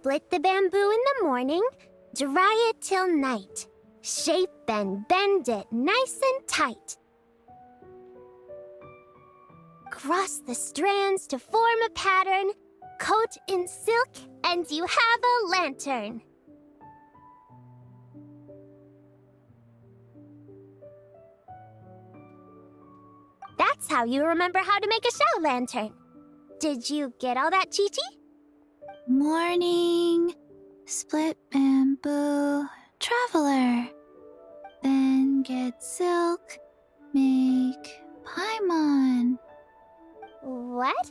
Split the bamboo in the morning, dry it till night. Shape and bend it nice and tight. Cross the strands to form a pattern, coat in silk, and you have a lantern. That's how you remember how to make a show lantern. Did you get all that, Chi-Chi? Morning, split bamboo, traveler. Then get silk, make paimon. What?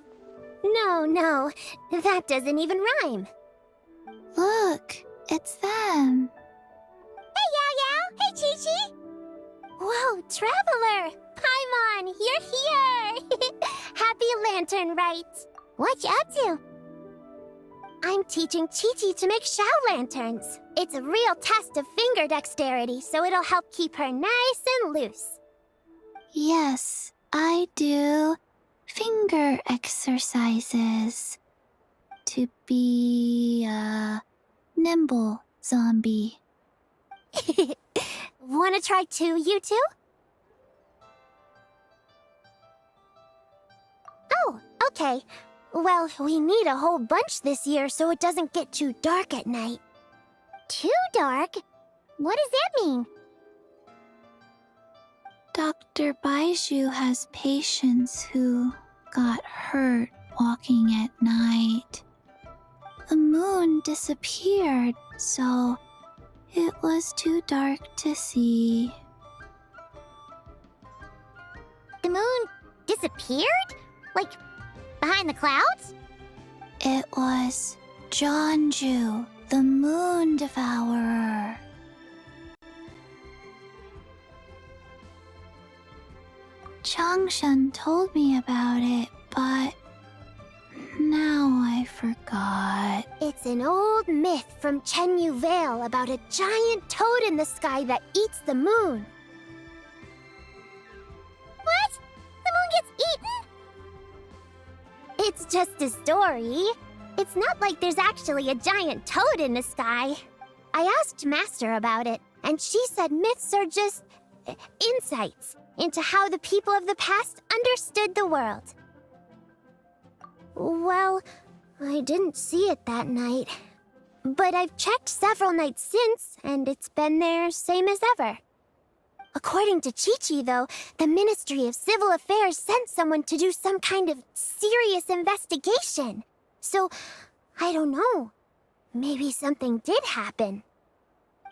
No, that doesn't even rhyme. Look, it's them. Hey, Yao! Hey, Chi-Chi! Whoa, Traveler! Paimon, you're here! Happy Lantern Rite! What you up to? I'm teaching Chi-Chi to make Shao lanterns. It's a real test of finger dexterity, so it'll help keep her nice and loose. Yes, I do finger exercises to be a nimble zombie. Wanna try too, you two? Oh, okay. Well, we need a whole bunch this year so it doesn't get too dark at night. Too dark? What does that mean? Dr. Baiju has patients who got hurt walking at night. The moon disappeared, so it was too dark to see. The moon disappeared? Like, behind the clouds? It was Jeonju, the moon devourer. Changshan told me about it, but now I forgot. It's an old myth from Chenyu Vale about a giant toad in the sky that eats the moon. What? The moon gets eaten? It's just a story. It's not like there's actually a giant toad in the sky. I asked Master about it, and she said myths are just insights into how the people of the past understood the world. Well, I didn't see it that night. But I've checked several nights since, and it's been there same as ever. According to Chi-Chi, though, the Ministry of Civil Affairs sent someone to do some kind of serious investigation. So, I don't know. Maybe something did happen.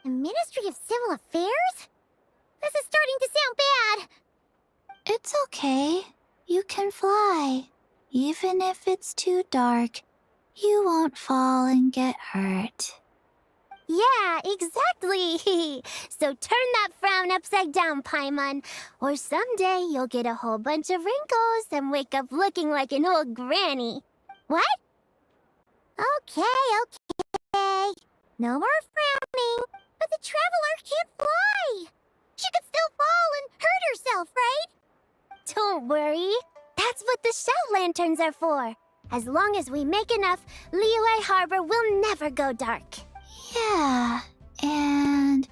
The Ministry of Civil Affairs? This is starting to sound bad. It's okay. You can fly. Even if it's too dark, you won't fall and get hurt. Yeah, exactly. So turn that frown upside down, Paimon. Or someday you'll get a whole bunch of wrinkles and wake up looking like an old granny. What? Okay. No more frowning. But the Traveler can't fly. She could still fall and hurt herself, right? Don't worry. That's what the Shell Lanterns are for. As long as we make enough, Liyue Harbor will never go dark. Yeah, and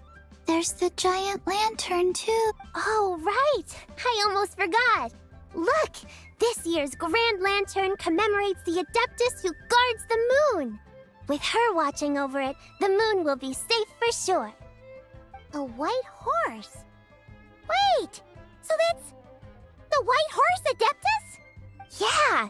there's the giant lantern too. Oh, right! I almost forgot. Look, this year's Grand Lantern commemorates the Adeptus who guards the moon. With her watching over it, the moon will be safe for sure. A white horse? Wait! So that's the White Horse Adeptus? Yeah!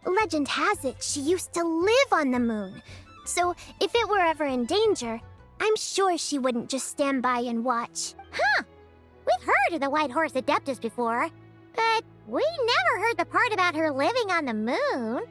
Legend has it she used to live on the moon. So if it were ever in danger, I'm sure she wouldn't just stand by and watch. Huh! We've heard of the White Horse Adeptus before, but we never heard the part about her living on the moon.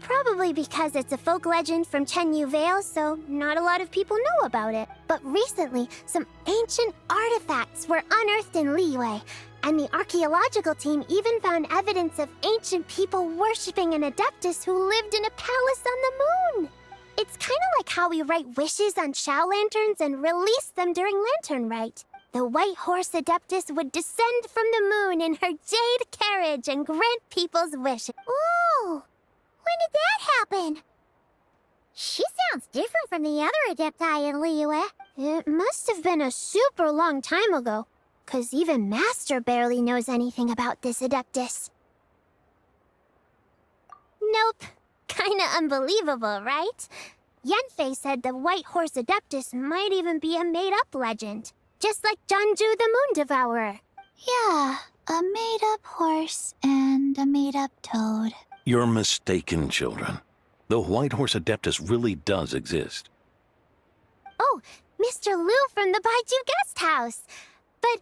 Probably because it's a folk legend from Chenyu Vale, so not a lot of people know about it. But recently, some ancient artifacts were unearthed in Liyue, and the archaeological team even found evidence of ancient people worshipping an Adeptus who lived in a palace on the moon. It's kind of like how we write wishes on Shao Lanterns and release them during Lantern Rite. The White Horse Adeptus would descend from the moon in her jade carriage and grant people's wishes. Ooh! When did that happen? She sounds different from the other Adepti in Liyue. It must have been a super long time ago, 'cause even Master barely knows anything about this Adeptus. Nope. Kinda unbelievable, right? Yenfei said the White Horse Adeptus might even be a made-up legend, just like Janju the Moon Devourer. Yeah, a made-up horse and a made-up toad. You're mistaken, children. The White Horse Adeptus really does exist. Oh, Mr. Liu from the Baiju Guest House. But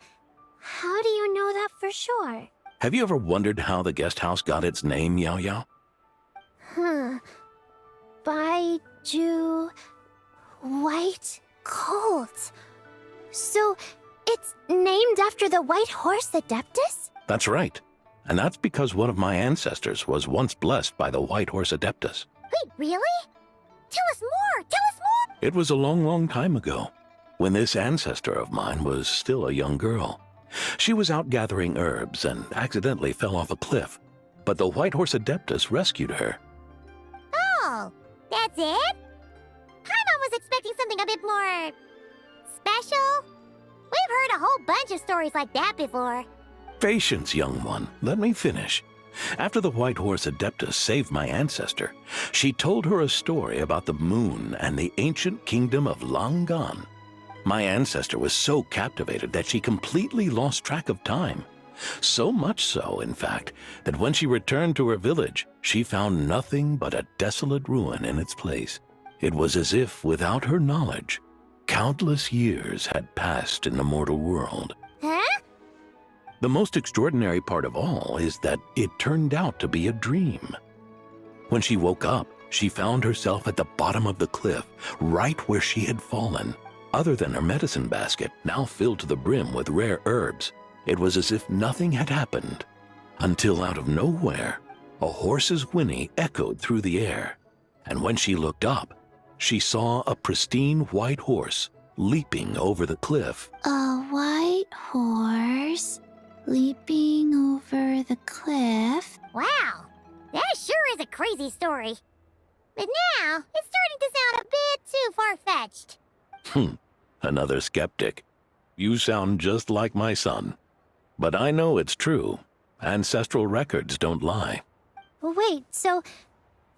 how do you know that for sure? Have you ever wondered how the guest house got its name, Yao Yao? Baiju... White Colt. So, it's named after the White Horse Adeptus? That's right. And that's because one of my ancestors was once blessed by the White Horse Adeptus. Wait, really? Tell us more! Tell us more! It was a long, long time ago, when this ancestor of mine was still a young girl. She was out gathering herbs and accidentally fell off a cliff, but the White Horse Adeptus rescued her. Oh, that's it? Paimon was expecting something a bit more... special? We've heard a whole bunch of stories like that before. Patience, young one. Let me finish. After the White Horse Adeptus saved my ancestor, she told her a story about the moon and the ancient kingdom of Langan. My ancestor was so captivated that she completely lost track of time. So much so, in fact, that when she returned to her village, she found nothing but a desolate ruin in its place. It was as if, without her knowledge, countless years had passed in the mortal world. Huh? The most extraordinary part of all is that it turned out to be a dream. When she woke up, she found herself at the bottom of the cliff, right where she had fallen. Other than her medicine basket, now filled to the brim with rare herbs, it was as if nothing had happened. Until out of nowhere, a horse's whinny echoed through the air. And when she looked up, she saw a pristine white horse leaping over the cliff. A white horse leaping over the cliff. Wow, that sure is a crazy story. But now, it's starting to sound a bit too far-fetched. Another skeptic. You sound just like my son. But I know it's true. Ancestral records don't lie. Wait, so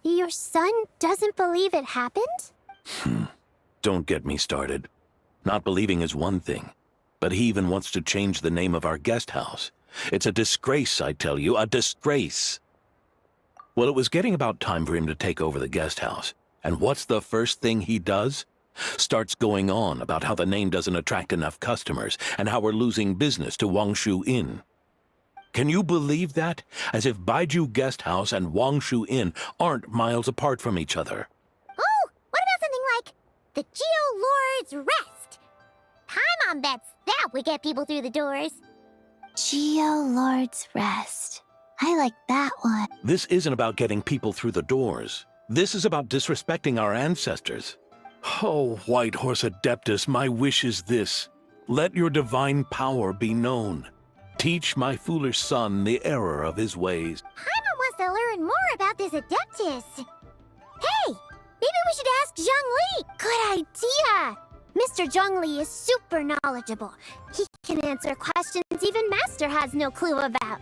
your son doesn't believe it happened? Don't get me started. Not believing is one thing, but he even wants to change the name of our guest house. It's a disgrace, I tell you, a disgrace. Well, it was getting about time for him to take over the guest house. And what's the first thing he does? Starts going on about how the name doesn't attract enough customers and how we're losing business to Wangshu Inn. Can you believe that? As if Baiju Guest House and Wangshu Inn aren't miles apart from each other. Oh, what about something like the Geo Lord's Rest? Paimon bets that would get people through the doors. Geo Lord's Rest. I like that one. This isn't about getting people through the doors. This is about disrespecting our ancestors. Oh, White Horse Adeptus, my wish is this. Let your divine power be known. Teach my foolish son the error of his ways. Paimon wants to learn more about this Adeptus. Hey, maybe we should ask Zhongli. Good idea. Mr. Zhongli is super knowledgeable. He can answer questions even Master has no clue about.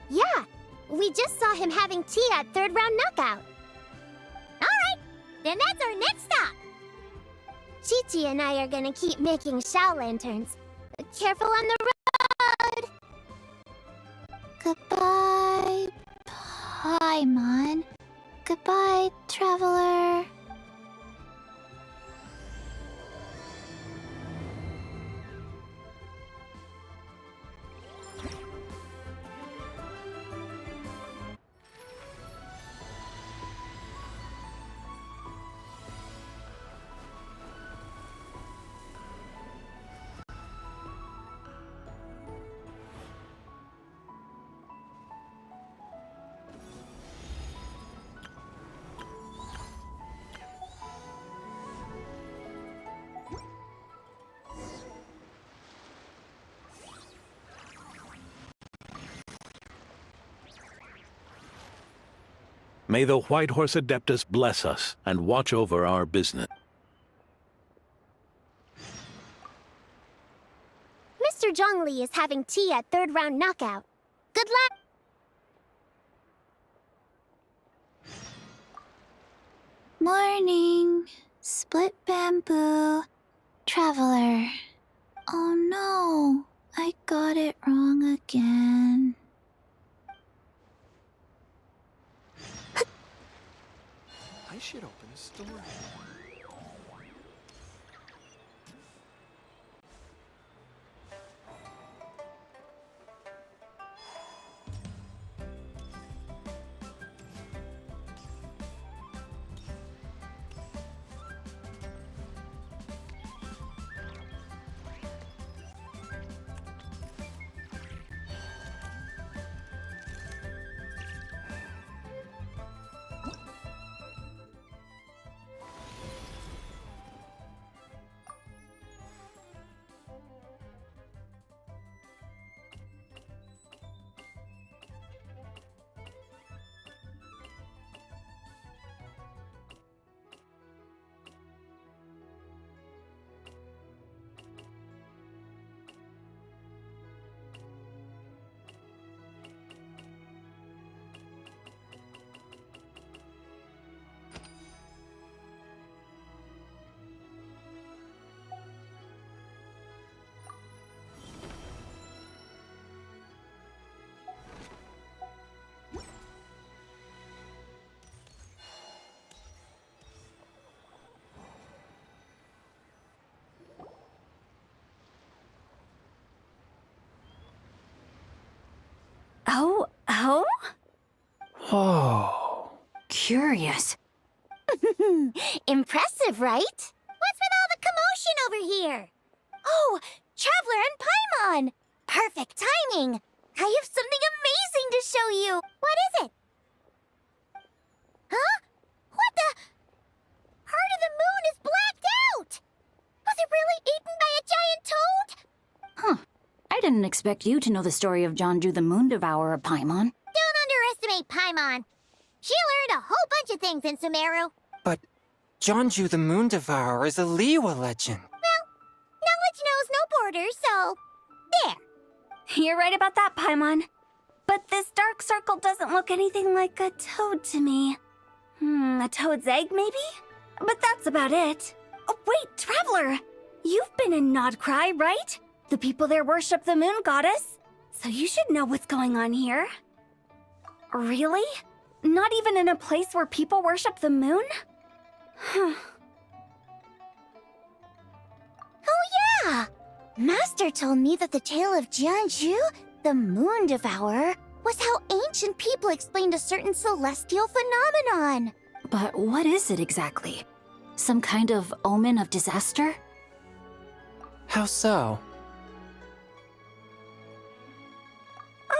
Yeah, we just saw him having tea at third round knockout. Then that's our next stop. Chi-Chi and I are gonna keep making Shao lanterns. Careful on the road. Goodbye, Paimon. Goodbye, traveler. May the White Horse Adeptus bless us and watch over our business. Mr. Zhongli is having tea at third round knockout. Good luck! Morning. Split bamboo. Traveler. Oh no. I got it wrong again. I should open a store. Oh? Whoa. Curious. Impressive, right? What's with all the commotion over here? Oh, Traveler and Paimon! Perfect timing! I have something amazing to show you! What is it? Huh? What the? Part of the moon is blacked out! Was it really eaten by a giant toad? Huh. I didn't expect you to know the story of Jonju the Moon Devourer, Paimon. Don't underestimate Paimon. She learned a whole bunch of things in Sumeru. But Jonju the Moon Devourer is a Liyue legend. Knowledge knows no borders, so... there. You're right about that, Paimon. But this dark circle doesn't look anything like a toad to me. A toad's egg, maybe? But that's about it. Oh, wait, Traveler! You've been in Nodcry, right? The people there worship the moon goddess. So you should know what's going on here. Really? Not even in a place where people worship the moon? Oh yeah! Master told me that the tale of Jianzhu, the Moon Devourer, was how ancient people explained a certain celestial phenomenon. But what is it exactly? Some kind of omen of disaster? How so?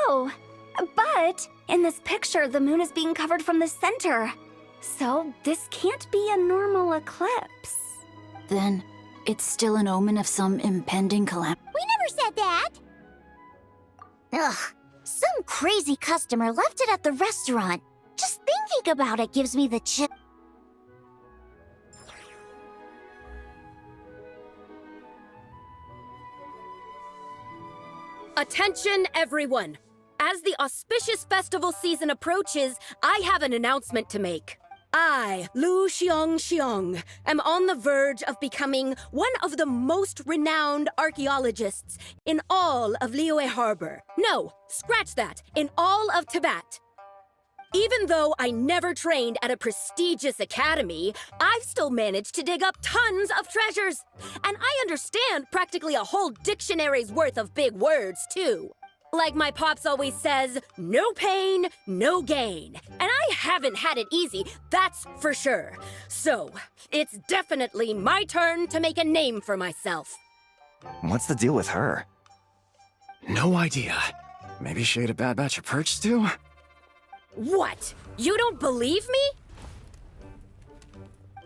Oh, but in this picture, the moon is being covered from the center. So this can't be a normal eclipse. Then it's still an omen of some impending calamity. We never said that! Ugh, some crazy customer left it at the restaurant. Just thinking about it gives me the chill. Attention, everyone! As the auspicious festival season approaches, I have an announcement to make. I, Lu Xiong, am on the verge of becoming one of the most renowned archaeologists in all of Liyue Harbor. No, scratch that, in all of Tibet. Even though I never trained at a prestigious academy, I've still managed to dig up tons of treasures. And I understand practically a whole dictionary's worth of big words, too. Like my pops always says, no pain, no gain. And I haven't had it easy, that's for sure. So, it's definitely my turn to make a name for myself. What's the deal with her? No idea. Maybe she ate a bad batch of perch stew? What? You don't believe me?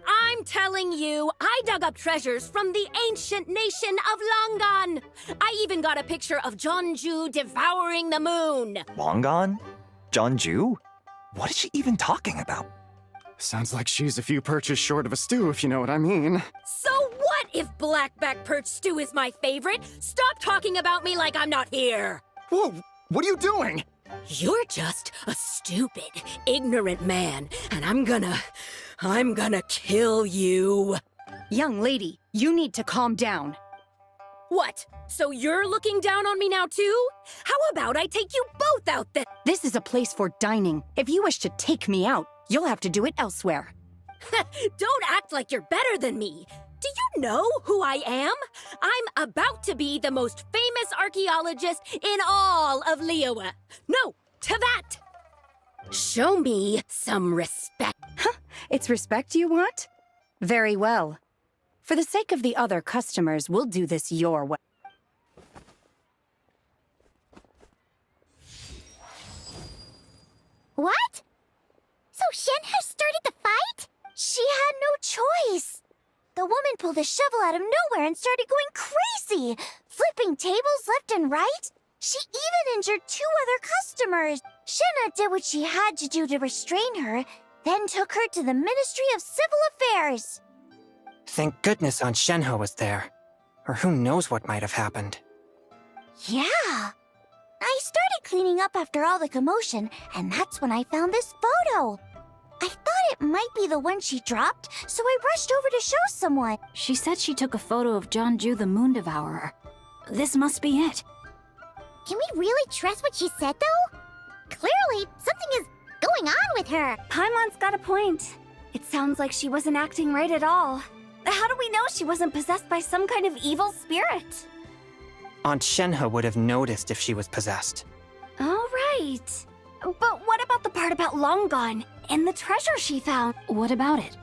I'm telling you, I dug up treasures from the ancient nation of Longan. I even got a picture of Jonju devouring the moon. Long gone? John Jew? What is she even talking about? Sounds like she's a few perches short of a stew, if you know what I mean. So what if blackback perch stew is my favorite? Stop talking about me like I'm not here! Whoa, what are you doing? You're just a stupid, ignorant man, and I'm gonna kill you. Young lady, you need to calm down. What? So you're looking down on me now too? How about I take you both out then? This is a place for dining. If you wish to take me out, you'll have to do it elsewhere. Don't act like you're better than me. Do you know who I am? I'm about to be the most famous archaeologist in all of Liyue. No, Tevat! Show me some respect. It's respect you want? Very well. For the sake of the other customers, we'll do this your way. What? So Shen has started the fight? She had no choice. The woman pulled a shovel out of nowhere and started going crazy, flipping tables left and right. She even injured 2 other customers. Shenna did what she had to do to restrain her, then took her to the Ministry of Civil Affairs. Thank goodness Aunt Shenhe was there. Or who knows what might have happened. Yeah. I started cleaning up after all the commotion, and that's when I found this photo. I thought it might be the one she dropped, so I rushed over to show someone. She said she took a photo of Jeonju the Moon Devourer. This must be it. Can we really trust what she said, though? Clearly, something is going on with her. Paimon's got a point. It sounds like she wasn't acting right at all. How do we know she wasn't possessed by some kind of evil spirit? Aunt Shenhe would have noticed if she was possessed. All right. But what about the part about Long Gone and the treasure she found? What about it?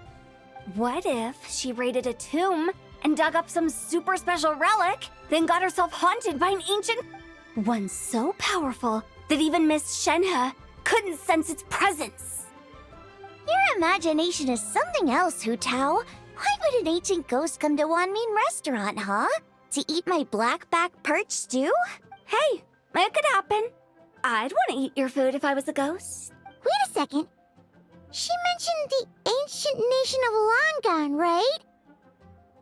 What if she raided a tomb and dug up some super special relic, then got herself haunted by an ancient one so powerful that even Miss Shenhe couldn't sense its presence? Your imagination is something else, Hu Tao. Why would an ancient ghost come to Wanmin Restaurant, huh? To eat my blackback perch stew? Hey, it could happen. I'd want to eat your food if I was a ghost. Wait a second. She mentioned the ancient nation of Longon, right?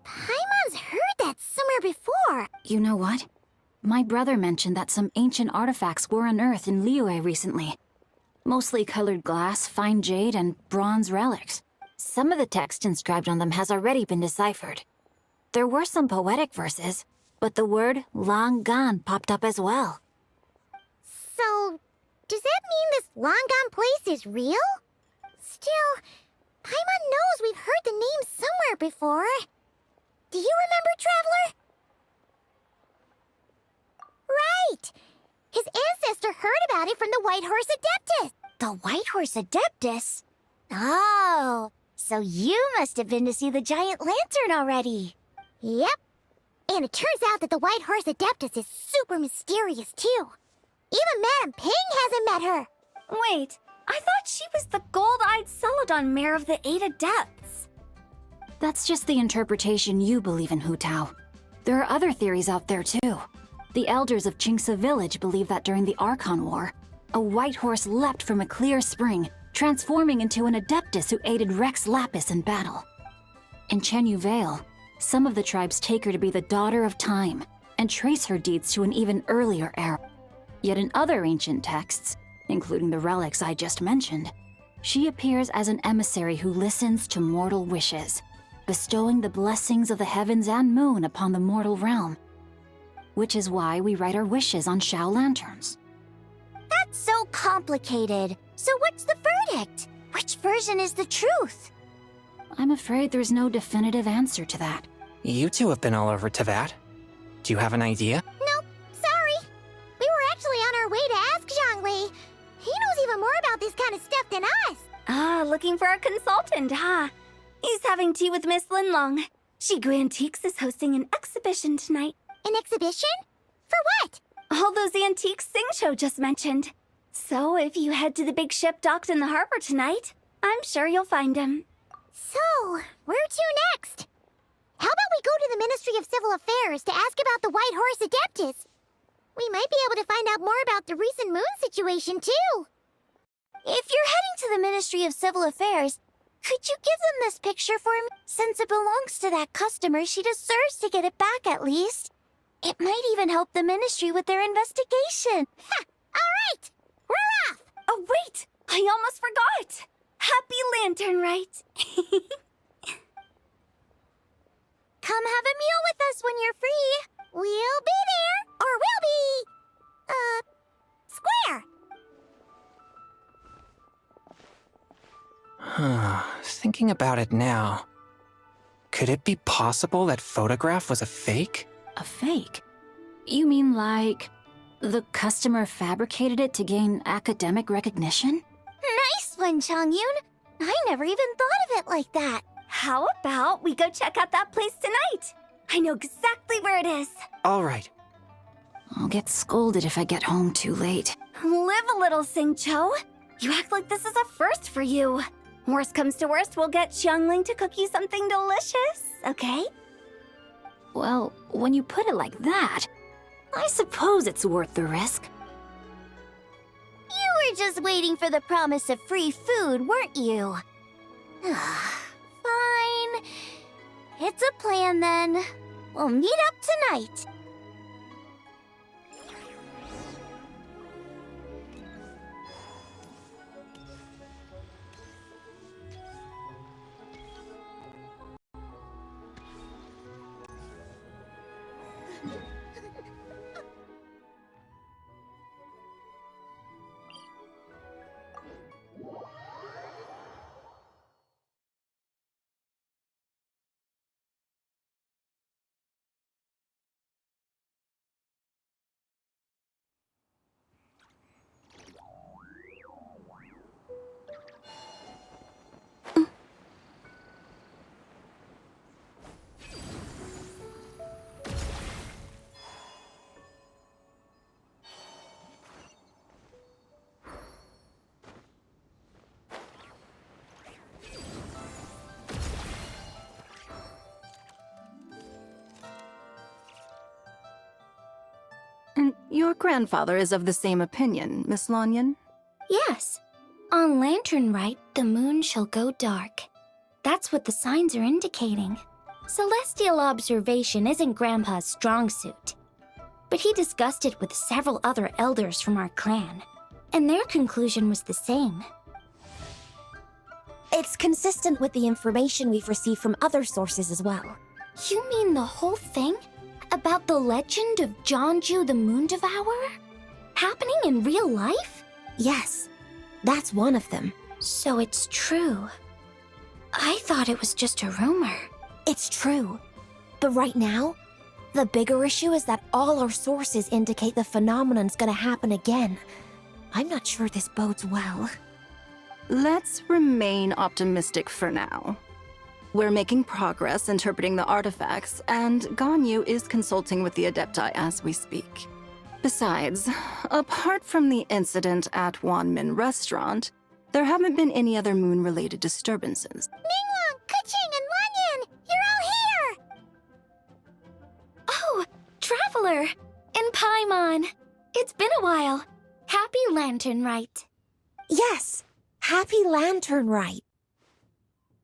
Paimon's heard that somewhere before. You know what? My brother mentioned that some ancient artifacts were unearthed in Liyue recently. Mostly colored glass, fine jade, and bronze relics. Some of the text inscribed on them has already been deciphered. There were some poetic verses, but the word long gone popped up as well. So, does that mean this Longon place is real? Still, Paimon knows we've heard the name somewhere before. Do you remember, Traveler? Right! His ancestor heard about it from the White Horse Adeptus. The White Horse Adeptus? Oh, so you must have been to see the giant lantern already. Yep. And it turns out that the White Horse Adeptus is super mysterious, too. Even Madame Ping hasn't met her. Wait, I thought she was the gold-eyed Celadon mare of the 8 Adepts. That's just the interpretation you believe in, Hu Tao. There are other theories out there, too. The elders of Qingce Village believe that during the Archon War, a white horse leapt from a clear spring, transforming into an Adeptus who aided Rex Lapis in battle. In Chenyu Vale, some of the tribes take her to be the daughter of time and trace her deeds to an even earlier era. Yet in other ancient texts, including the relics I just mentioned, she appears as an emissary who listens to mortal wishes, bestowing the blessings of the heavens and moon upon the mortal realm. Which is why we write our wishes on Shao lanterns. That's so complicated. So what's the verdict? Which version is the truth? I'm afraid there's no definitive answer to that. You two have been all over Tevat. Do you have an idea? Nope, sorry. We were actually on our way to ask Zhongli. He knows even more about this kind of stuff than us. Ah, looking for a consultant, huh? He's having tea with Miss Linlong. Shigu Antiques is hosting an exhibition tonight. An exhibition? For what? All those antiques Sing Show just mentioned. So if you head to the big ship docked in the harbor tonight, I'm sure you'll find him. So, where to next? How about we go to the Ministry of Civil Affairs to ask about the White Horse Adeptus? We might be able to find out more about the recent moon situation, too. If you're heading to the Ministry of Civil Affairs. Could you give them this picture for me? Since it belongs to that customer, she deserves to get it back at least. It might even help the Ministry with their investigation. Ha! All right! We're off! Oh, wait! I almost forgot! Happy Lantern Rite! Come have a meal with us when you're free. We'll be there, or we'll be... square. Thinking about it now, could it be possible that photograph was a fake? A fake? You mean like the customer fabricated it to gain academic recognition? Nice one, Changyun. I never even thought of it like that. How about we go check out that place tonight? I know exactly where it is. All right. I'll get scolded if I get home too late. Live a little, Sing-Cho. You act like this is a first for you. Worst comes to worst, we'll get Xiangling to cook you something delicious, okay? Well, when you put it like that, I suppose it's worth the risk. You were just waiting for the promise of free food, weren't you? Fine. It's a plan then. We'll meet up tonight. And your grandfather is of the same opinion, Miss Lanyan? Yes. On Lantern Rite, the moon shall go dark. That's what the signs are indicating. Celestial observation isn't Grandpa's strong suit. But he discussed it with several other elders from our clan, and their conclusion was the same. It's consistent with the information we've received from other sources as well. You mean the whole thing? About the legend of Jeonju the Moon Devourer? Happening in real life? Yes, that's one of them. So it's true. I thought it was just a rumor. It's true. But right now, the bigger issue is that all our sources indicate the phenomenon's gonna happen again. I'm not sure this bodes well. Let's remain optimistic for now. We're making progress interpreting the artifacts, and Ganyu is consulting with the Adepti as we speak. Besides, apart from the incident at Wanmin Restaurant, there haven't been any other moon-related disturbances. Ningguang, Keqing, and Lanyan! You're all here! Oh, Traveler! And Paimon! It's been a while. Happy Lantern Rite. Yes, happy Lantern Rite.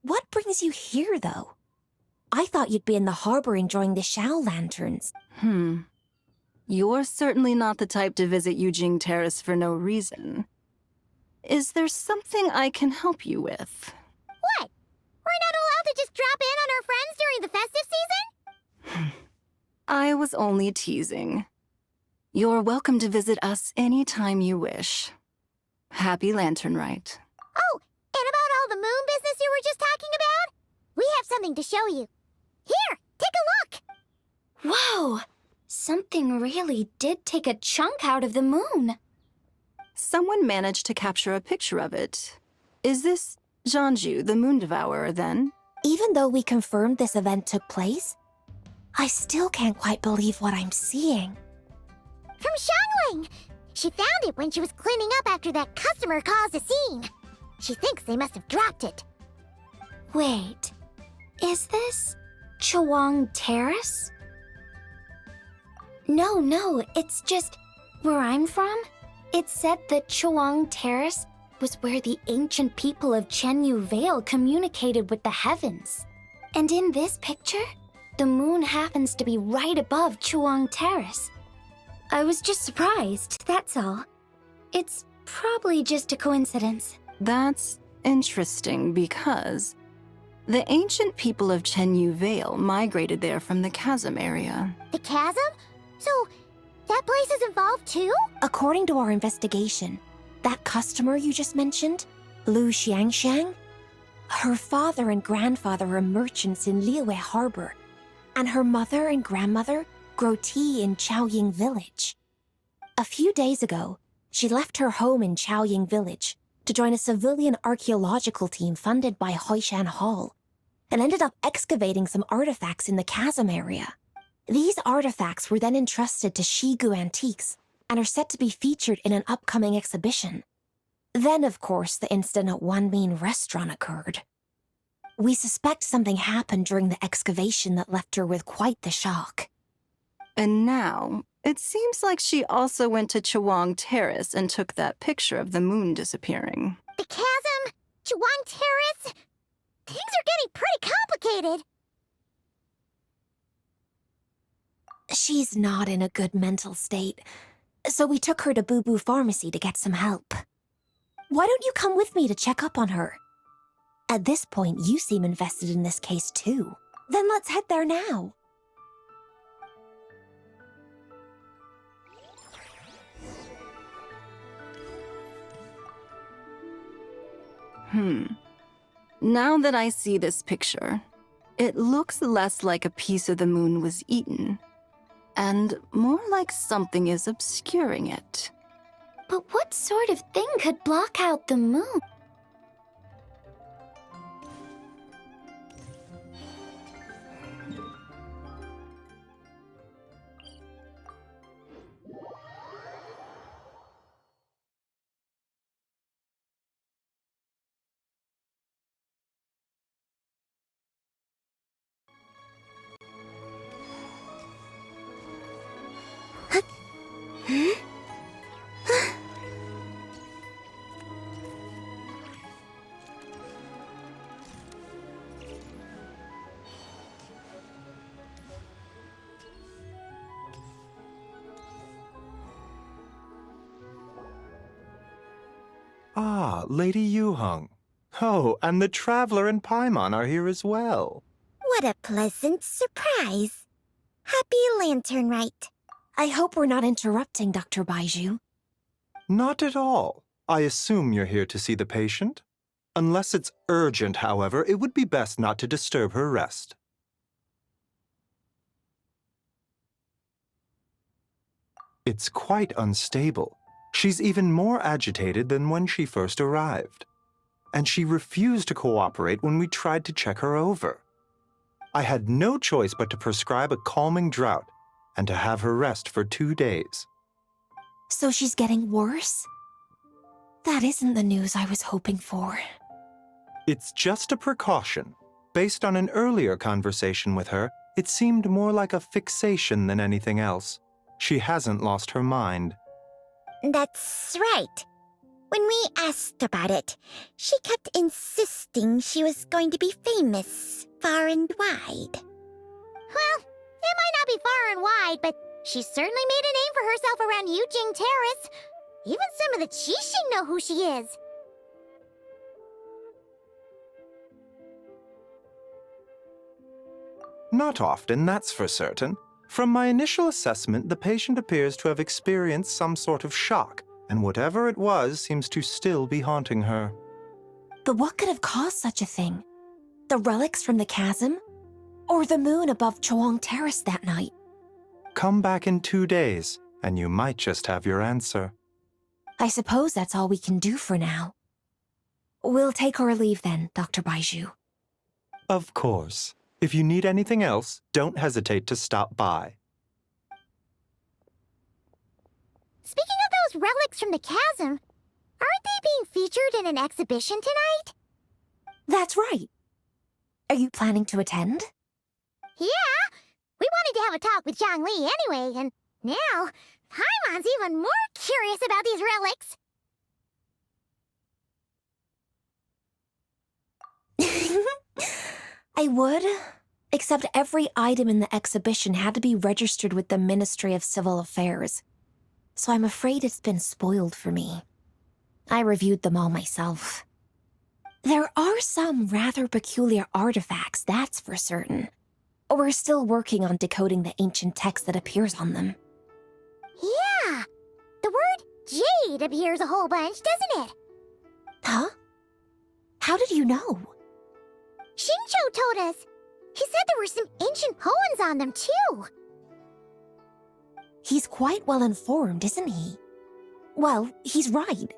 What brings you here, though? I thought you'd be in the harbor enjoying the Shao lanterns. You're certainly not the type to visit Yujing Terrace for no reason. Is there something I can help you with? What? We're not allowed to just drop in on our friends during the festive season? I was only teasing. You're welcome to visit us anytime you wish. Happy Lantern Rite. Oh, and about all the moon business you were just talking about? We have something to show you. Here, take a look! Whoa! Something really did take a chunk out of the moon. Someone managed to capture a picture of it. Is this Jeonju, the Moon Devourer, then? Even though we confirmed this event took place, I still can't quite believe what I'm seeing. From Xiangling! She found it when she was cleaning up after that customer caused a scene. She thinks they must have dropped it. Wait, is this Chawang Terrace? No, it's just where I'm from. It said that Chawang Terrace was where the ancient people of Chenyu Vale communicated with the heavens. And in this picture, the moon happens to be right above Chuang Terrace. I was just surprised, that's all. It's probably just a coincidence. That's interesting because the ancient people of Chenyu Vale migrated there from the chasm area. The chasm? So, that place is involved too? According to our investigation, that customer you just mentioned, Lu Xiangxiang, her father and grandfather are merchants in Liyue Harbor, and her mother and grandmother grow tea in Chaoying Village. A few days ago, she left her home in Chaoying Village to join a civilian archaeological team funded by Hoishan Hall, and ended up excavating some artifacts in the chasm area. These artifacts were then entrusted to Shigu Antiques and are set to be featured in an upcoming exhibition. Then, of course, the incident at Wanmin Restaurant occurred. We suspect something happened during the excavation that left her with quite the shock. And now, it seems like she also went to Chuang Terrace and took that picture of the moon disappearing. The chasm? Chuang Terrace? Things are getting pretty complicated. She's not in a good mental state, so we took her to Boo Boo Pharmacy to get some help. Why don't you come with me to check up on her? At this point, you seem invested in this case too. Then let's head there now. Now that I see this picture, it looks less like a piece of the moon was eaten, and more like something is obscuring it. But what sort of thing could block out the moon? Ah, Lady Yuheng. Oh, and the Traveler and Paimon are here as well. What a pleasant surprise. Happy Lantern Rite. I hope we're not interrupting, Dr. Baiju. Not at all. I assume you're here to see the patient? Unless it's urgent, however, it would be best not to disturb her rest. It's quite unstable. She's even more agitated than when she first arrived. And she refused to cooperate when we tried to check her over. I had no choice but to prescribe a calming draught and to have her rest for 2 days. So she's getting worse? That isn't the news I was hoping for. It's just a precaution. Based on an earlier conversation with her, it seemed more like a fixation than anything else. She hasn't lost her mind. That's right. When we asked about it, she kept insisting she was going to be famous far and wide. Well, it might not be far and wide, but she certainly made a name for herself around Yujing Terrace. Even some of the Qixing know who she is. Not often, that's for certain. From my initial assessment, the patient appears to have experienced some sort of shock, and whatever it was seems to still be haunting her. But what could have caused such a thing? The relics from the chasm? Or the moon above Chuang Terrace that night? Come back in 2 days, and you might just have your answer. I suppose that's all we can do for now. We'll take our leave then, Dr. Baiju. Of course. If you need anything else, don't hesitate to stop by. Speaking of those relics from the chasm, aren't they being featured in an exhibition tonight? That's right. Are you planning to attend? Yeah! We wanted to have a talk with Zhangli anyway, and now Paimon's even more curious about these relics. I would, except every item in the exhibition had to be registered with the Ministry of Civil Affairs. So I'm afraid it's been spoiled for me. I reviewed them all myself. There are some rather peculiar artifacts, that's for certain. We're still working on decoding the ancient text that appears on them. Yeah! The word jade appears a whole bunch, doesn't it? Huh? How did you know? Shincho told us. He said there were some ancient poems on them, too. He's quite well informed, isn't he? Well, he's right.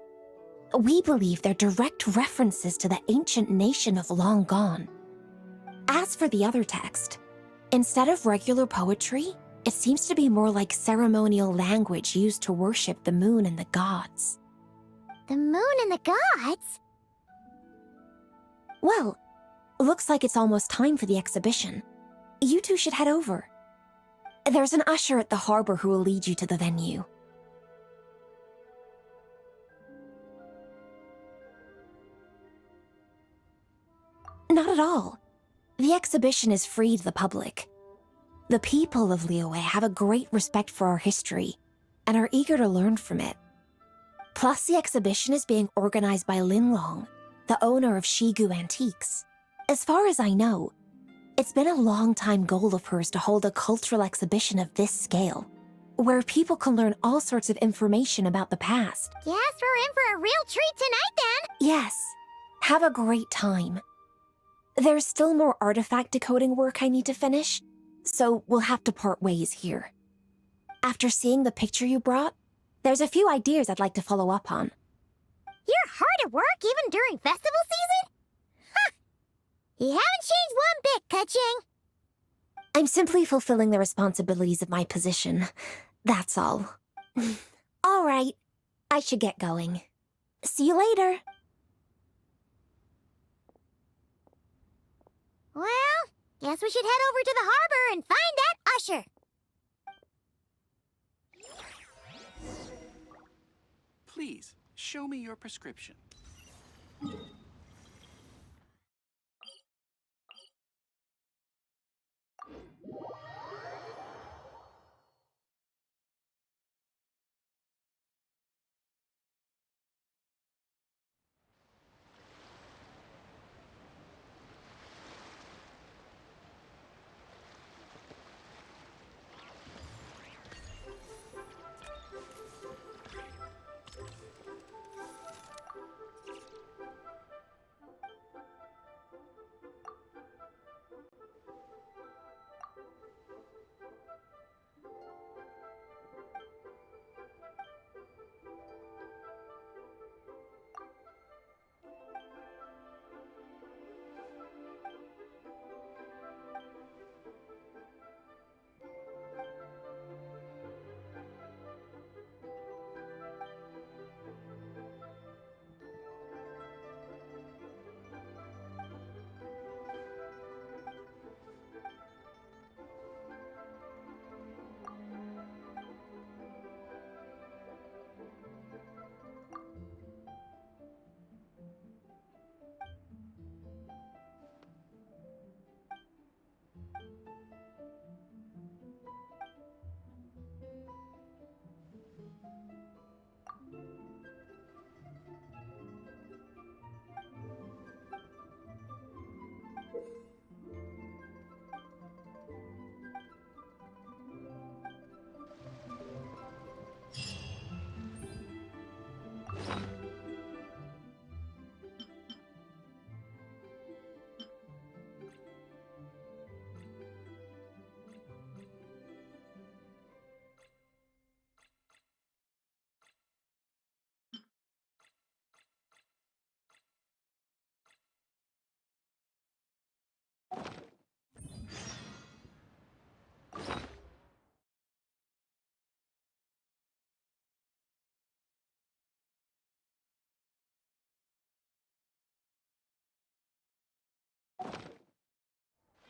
We believe they're direct references to the ancient nation of long gone. As for the other text, instead of regular poetry, it seems to be more like ceremonial language used to worship the moon and the gods. The moon and the gods? Well, looks like it's almost time for the exhibition. You two should head over. There's an usher at the harbor who will lead you to the venue. Not at all. The exhibition is free to the public. The people of Liyue have a great respect for our history and are eager to learn from it. Plus, the exhibition is being organized by Linlong, the owner of Shigu Antiques. As far as I know, it's been a long-time goal of hers to hold a cultural exhibition of this scale, where people can learn all sorts of information about the past. Guess we're in for a real treat tonight, then. Yes, have a great time. There's still more artifact decoding work I need to finish, so we'll have to part ways here. After seeing the picture you brought, there's a few ideas I'd like to follow up on. You're hard at work even during festival season? Ha! You haven't changed one bit, Ka-ching. I'm simply fulfilling the responsibilities of my position. That's all. All right, I should get going. See you later. Well, guess we should head over to the harbor and find that usher. Please, show me your prescription.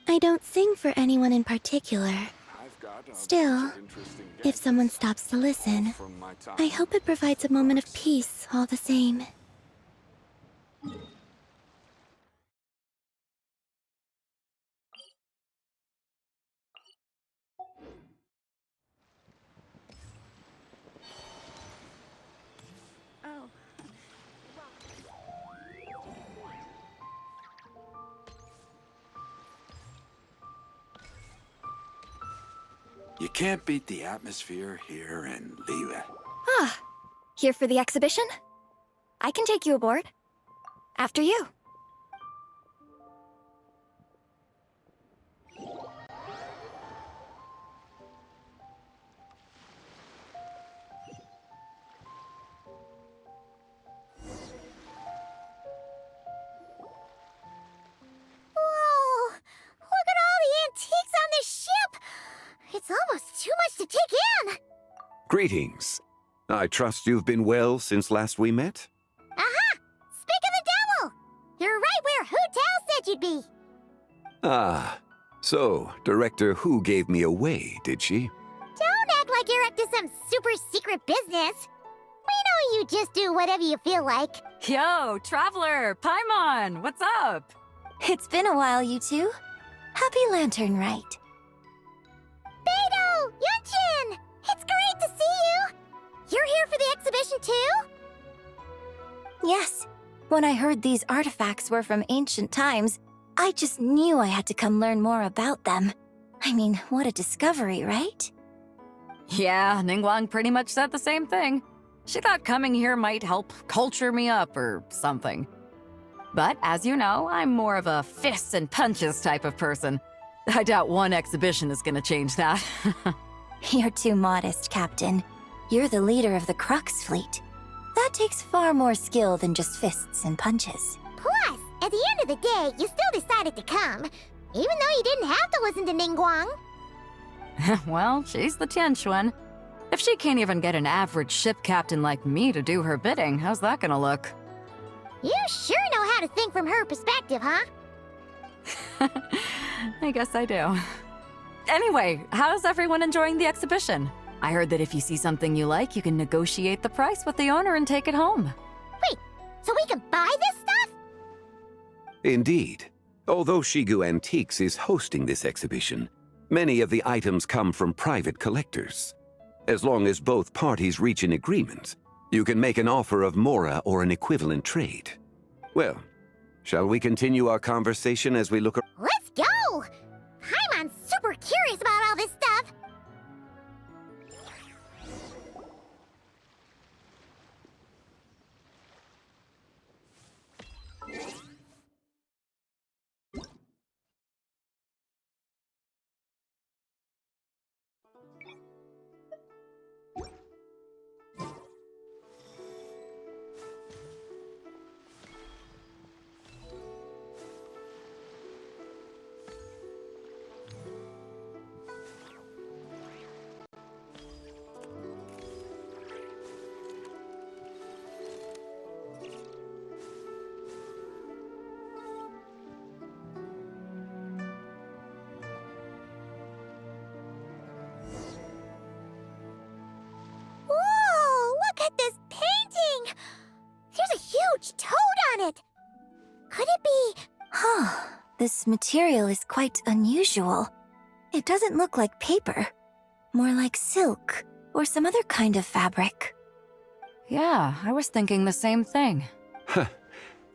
I don't sing for anyone in particular. Still, if someone stops to listen, I hope it provides a moment of peace all the same. You can't beat the atmosphere here in Liyue. Ah, here for the exhibition? I can take you aboard. After you. Whoa! Look at all the antiques on this ship! It's almost too much to take in! Greetings. I trust you've been well since last we met? Aha! Speak of the devil! You're right where Hu Tao said you'd be! Ah, so Director Hu gave me away, did she? Don't act like you're up to some super secret business! We know you just do whatever you feel like. Yo, Traveler! Paimon! What's up? It's been a while, you two. Happy Lantern Rite. Beidou! Yunchin! It's great to see you! You're here for the exhibition too? Yes. When I heard these artifacts were from ancient times, I just knew I had to come learn more about them. I mean, what a discovery, right? Yeah, Ningguang pretty much said the same thing. She thought coming here might help culture me up or something. But as you know, I'm more of a fists and punches type of person. I doubt one exhibition is gonna change that. You're too modest, Captain. You're the leader of the Crux fleet. That takes far more skill than just fists and punches. Plus, at the end of the day, you still decided to come, even though you didn't have to listen to Ningguang. Well, she's the Tianquan. If she can't even get an average ship captain like me to do her bidding, how's that gonna look? You sure know how to think from her perspective, huh? I guess I do. Anyway, how's everyone enjoying the exhibition? I heard that if you see something you like, you can negotiate the price with the owner and take it home. Wait, so we can buy this stuff? Indeed. Although Shigu Antiques is hosting this exhibition, many of the items come from private collectors. As long as both parties reach an agreement, you can make an offer of mora or an equivalent trade. Well, shall we continue our conversation as we look around? Let's go! Paimon's super curious about all this stuff. Whoa, look at this painting! There's a huge toad on it! Could it be... Huh. This material is quite unusual. It doesn't look like paper. More like silk, or some other kind of fabric. Yeah, I was thinking the same thing.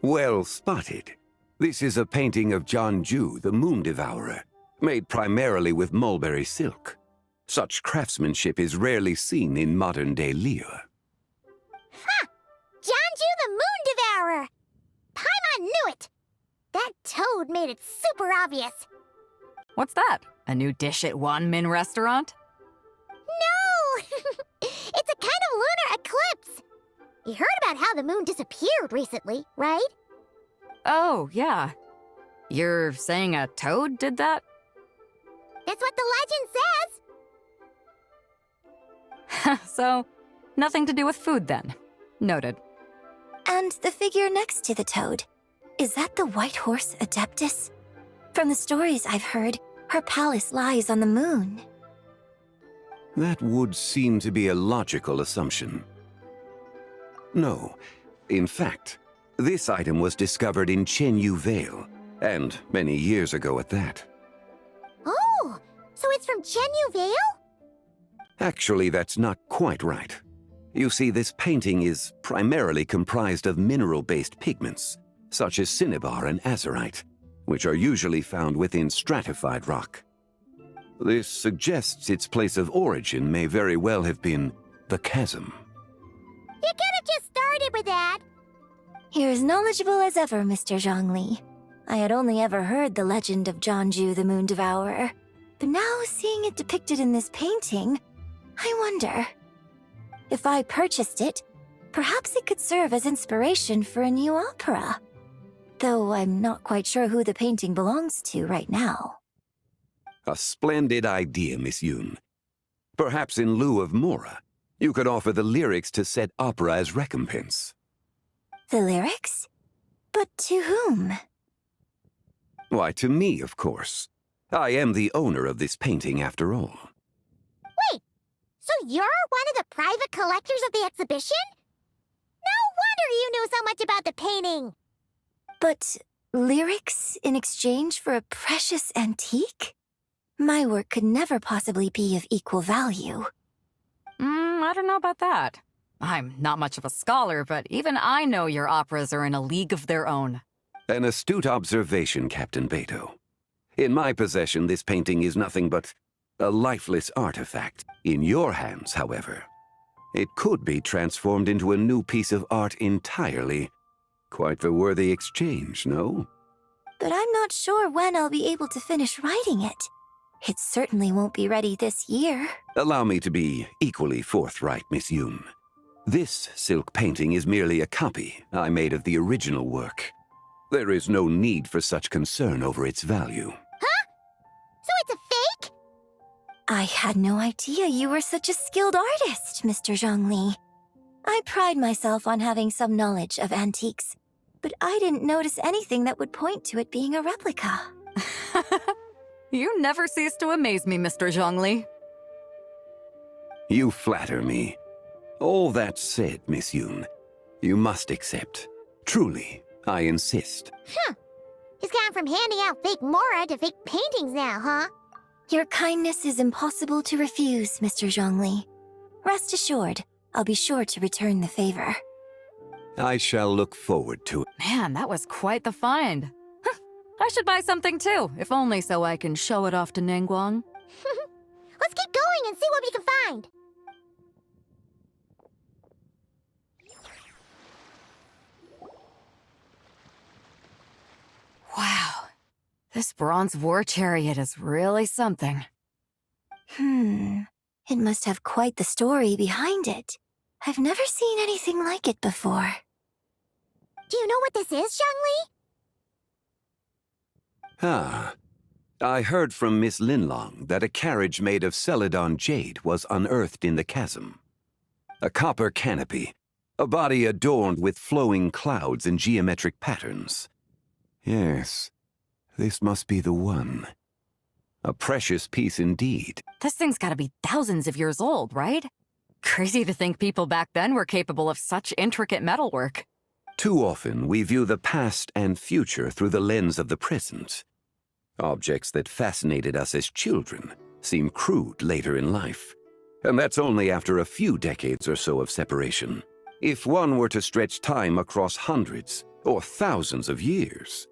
Well spotted. This is a painting of Jianju, the Moon Devourer, made primarily with mulberry silk. Such craftsmanship is rarely seen in modern-day Liyue. Ha! Jianju the Moon Devourer! Paimon knew it! That toad made it super obvious. What's that? A new dish at Wanmin restaurant? No! It's a kind of lunar eclipse. You heard about how the moon disappeared recently, right? Oh, yeah. You're saying a toad did that? That's what the legend says. So, nothing to do with food then. Noted. And the figure next to the toad. Is that the White Horse Adeptus? From the stories I've heard, her palace lies on the moon. That would seem to be a logical assumption. No. In fact, this item was discovered in Chenyu Vale, and many years ago at that. Oh, so it's from Chenyu Vale? Actually, that's not quite right. You see, this painting is primarily comprised of mineral-based pigments, such as cinnabar and azurite, which are usually found within stratified rock. This suggests its place of origin may very well have been the chasm. You could have just started with that. You're as knowledgeable as ever, Mr. Zhongli. I had only ever heard the legend of Jianzhu the Moon Devourer, but now seeing it depicted in this painting, I wonder. If I purchased it, perhaps it could serve as inspiration for a new opera. Though I'm not quite sure who the painting belongs to right now. A splendid idea, Miss Yoon. Perhaps in lieu of Mora, you could offer the lyrics to said opera as recompense. The lyrics? But to whom? Why, to me, of course. I am the owner of this painting, after all. Wait, so you're one of the private collectors of the exhibition? No wonder you knew so much about the painting. But lyrics in exchange for a precious antique? My work could never possibly be of equal value. I don't know about that. I'm not much of a scholar, but even I know your operas are in a league of their own. An astute observation, Captain Beto. In my possession, this painting is nothing but a lifeless artifact. In your hands, however, it could be transformed into a new piece of art entirely. Quite the worthy exchange, no? But I'm not sure when I'll be able to finish writing it. It certainly won't be ready this year. Allow me to be equally forthright, Miss Yoon. This silk painting is merely a copy I made of the original work. There is no need for such concern over its value. Huh? So it's a fake? I had no idea you were such a skilled artist, Mr. Zhongli. I pride myself on having some knowledge of antiques, but I didn't notice anything that would point to it being a replica. You never cease to amaze me, Mr. Zhongli. You flatter me. All that said, Miss Yoon, you must accept. Truly, I insist. He's gone from handing out fake Mora to fake paintings now, huh? Your kindness is impossible to refuse, Mr. Zhongli. Rest assured, I'll be sure to return the favor. I shall look forward to it. Man, that was quite the find. I should buy something too, if only so I can show it off to Ningguang. Let's keep going and see what we can find. Wow, this bronze war chariot is really something. It must have quite the story behind it. I've never seen anything like it before. Do you know what this is, Zhongli? I heard from Miss Linlong that a carriage made of Celadon jade was unearthed in the chasm. A copper canopy, a body adorned with flowing clouds and geometric patterns. Yes, this must be the one. A precious piece indeed. This thing's gotta be thousands of years old, right? Crazy to think people back then were capable of such intricate metalwork. Too often, we view the past and future through the lens of the present. Objects that fascinated us as children seem crude later in life. And that's only after a few decades or so of separation. If one were to stretch time across hundreds or thousands of years,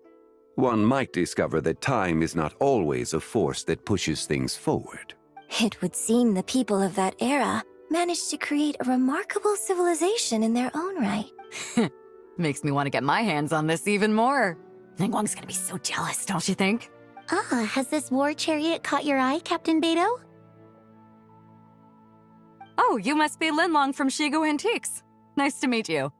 one might discover that time is not always a force that pushes things forward. It would seem the people of that era managed to create a remarkable civilization in their own right. Makes me want to get my hands on this even more. Ningguang's gonna be so jealous, don't you think? Has this war chariot caught your eye, Captain Beto? Oh, you must be Linlong from Shigu Antiques. Nice to meet you.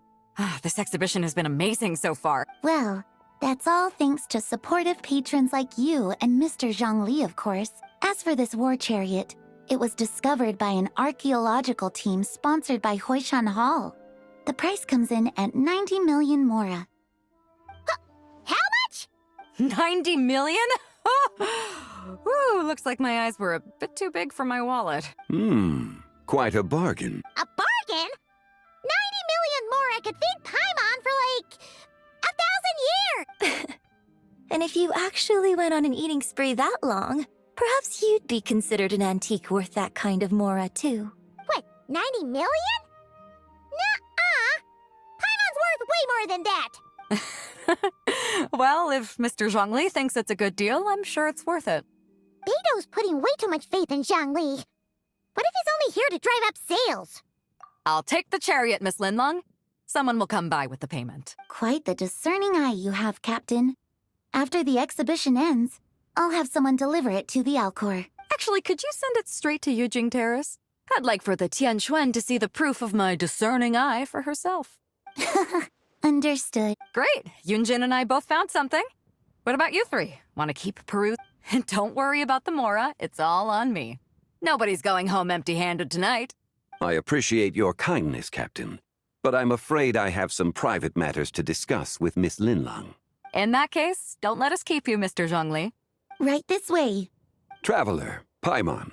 This exhibition has been amazing so far. Well, that's all thanks to supportive patrons like you and Mr. Zhongli, of course. As for this war chariot, it was discovered by an archaeological team sponsored by Hoishan Hall. The price comes in at 90 million Mora. How much? 90 million? Woo, looks like my eyes were a bit too big for my wallet. Quite a bargain. A bargain? 90 million Mora could feed Paimon for like 1,000 years! And if you actually went on an eating spree that long, perhaps you'd be considered an antique worth that kind of Mora, too. What, 90 million? Nuh-uh! Paimon's worth way more than that! Well, if Mr. Zhongli thinks it's a good deal, I'm sure it's worth it. Beto's putting way too much faith in Zhongli. What if he's only here to drive up sales? I'll take the chariot, Miss Linlong. Someone will come by with the payment. Quite the discerning eye you have, Captain. After the exhibition ends, I'll have someone deliver it to the Alcor. Actually, could you send it straight to Yujing Terrace? I'd like for the Tianquan to see the proof of my discerning eye for herself. Understood. Great. Yunjin and I both found something. What about you three? Want to keep perusing? And don't worry about the Mora. It's all on me. Nobody's going home empty-handed tonight. I appreciate your kindness, Captain, but I'm afraid I have some private matters to discuss with Miss Linlong. In that case, don't let us keep you, Mr. Zhongli. Right this way. Traveler, Paimon,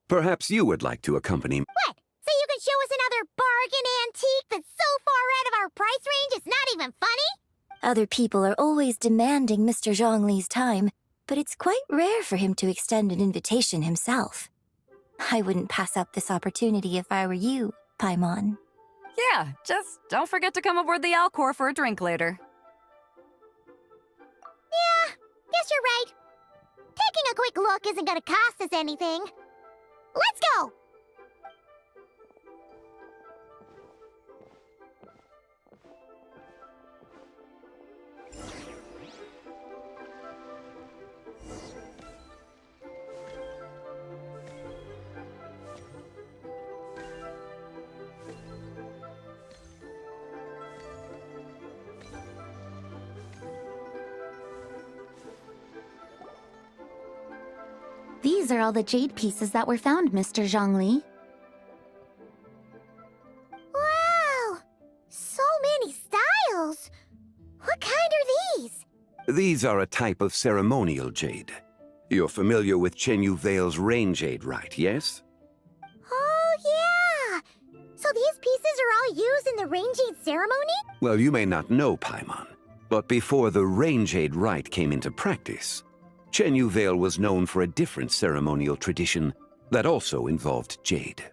perhaps you would like to accompany me. What? So you can show us another bargain antique that's so far out of our price range it's not even funny? Other people are always demanding Mr. Zhongli's time, but it's quite rare for him to extend an invitation himself. I wouldn't pass up this opportunity if I were you, Paimon. Yeah, just don't forget to come aboard the Alcor for a drink later. Yeah, guess you're right. Taking a quick look isn't gonna cost us anything. Let's go! These are all the jade pieces that were found, Mr. Zhongli. Wow! So many styles! What kind are these? These are a type of ceremonial jade. You're familiar with Chenyu Vale's rain jade, right, yes? Oh, yeah! So these pieces are all used in the rain jade ceremony? Well, you may not know, Paimon, but before the rain jade rite came into practice, Chenyu Vale was known for a different ceremonial tradition that also involved jade.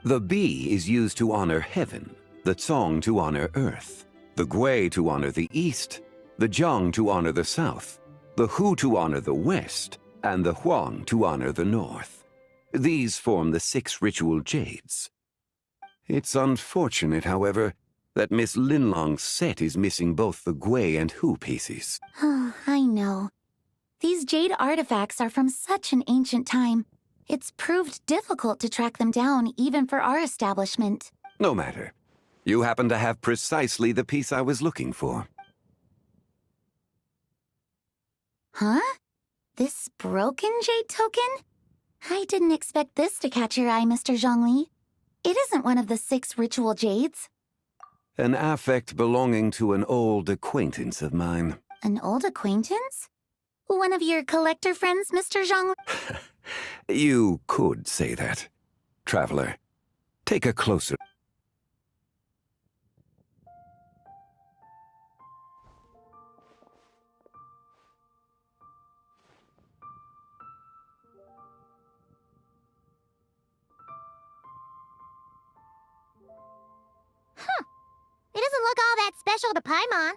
The bee is used to honor heaven, the Tsong to honor earth, the Gui to honor the east, the Jiang to honor the south, the Hu to honor the west, and the Huang to honor the north. These form the 6 ritual jades. It's unfortunate, however, that Miss Linlong's set is missing both the Gui and Hu pieces. Oh, I know. These jade artifacts are from such an ancient time. It's proved difficult to track them down, even for our establishment. No matter. You happen to have precisely the piece I was looking for. Huh? This broken jade token? I didn't expect this to catch your eye, Mr. Zhongli. It isn't one of the 6 ritual jades. An affect belonging to an old acquaintance of mine. An old acquaintance? One of your collector friends, Mr. Zhongli? You could say that. Traveler, take a closer... It doesn't look all that special to Paimon.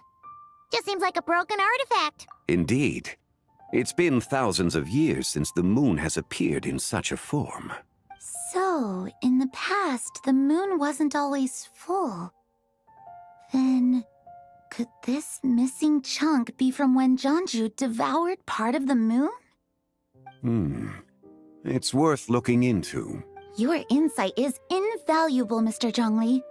Just seems like a broken artifact. Indeed. It's been thousands of years since the moon has appeared in such a form. So, in the past, the moon wasn't always full. Then, could this missing chunk be from when Jeonju devoured part of the moon? It's worth looking into. Your insight is invaluable, Mr. Zhongli.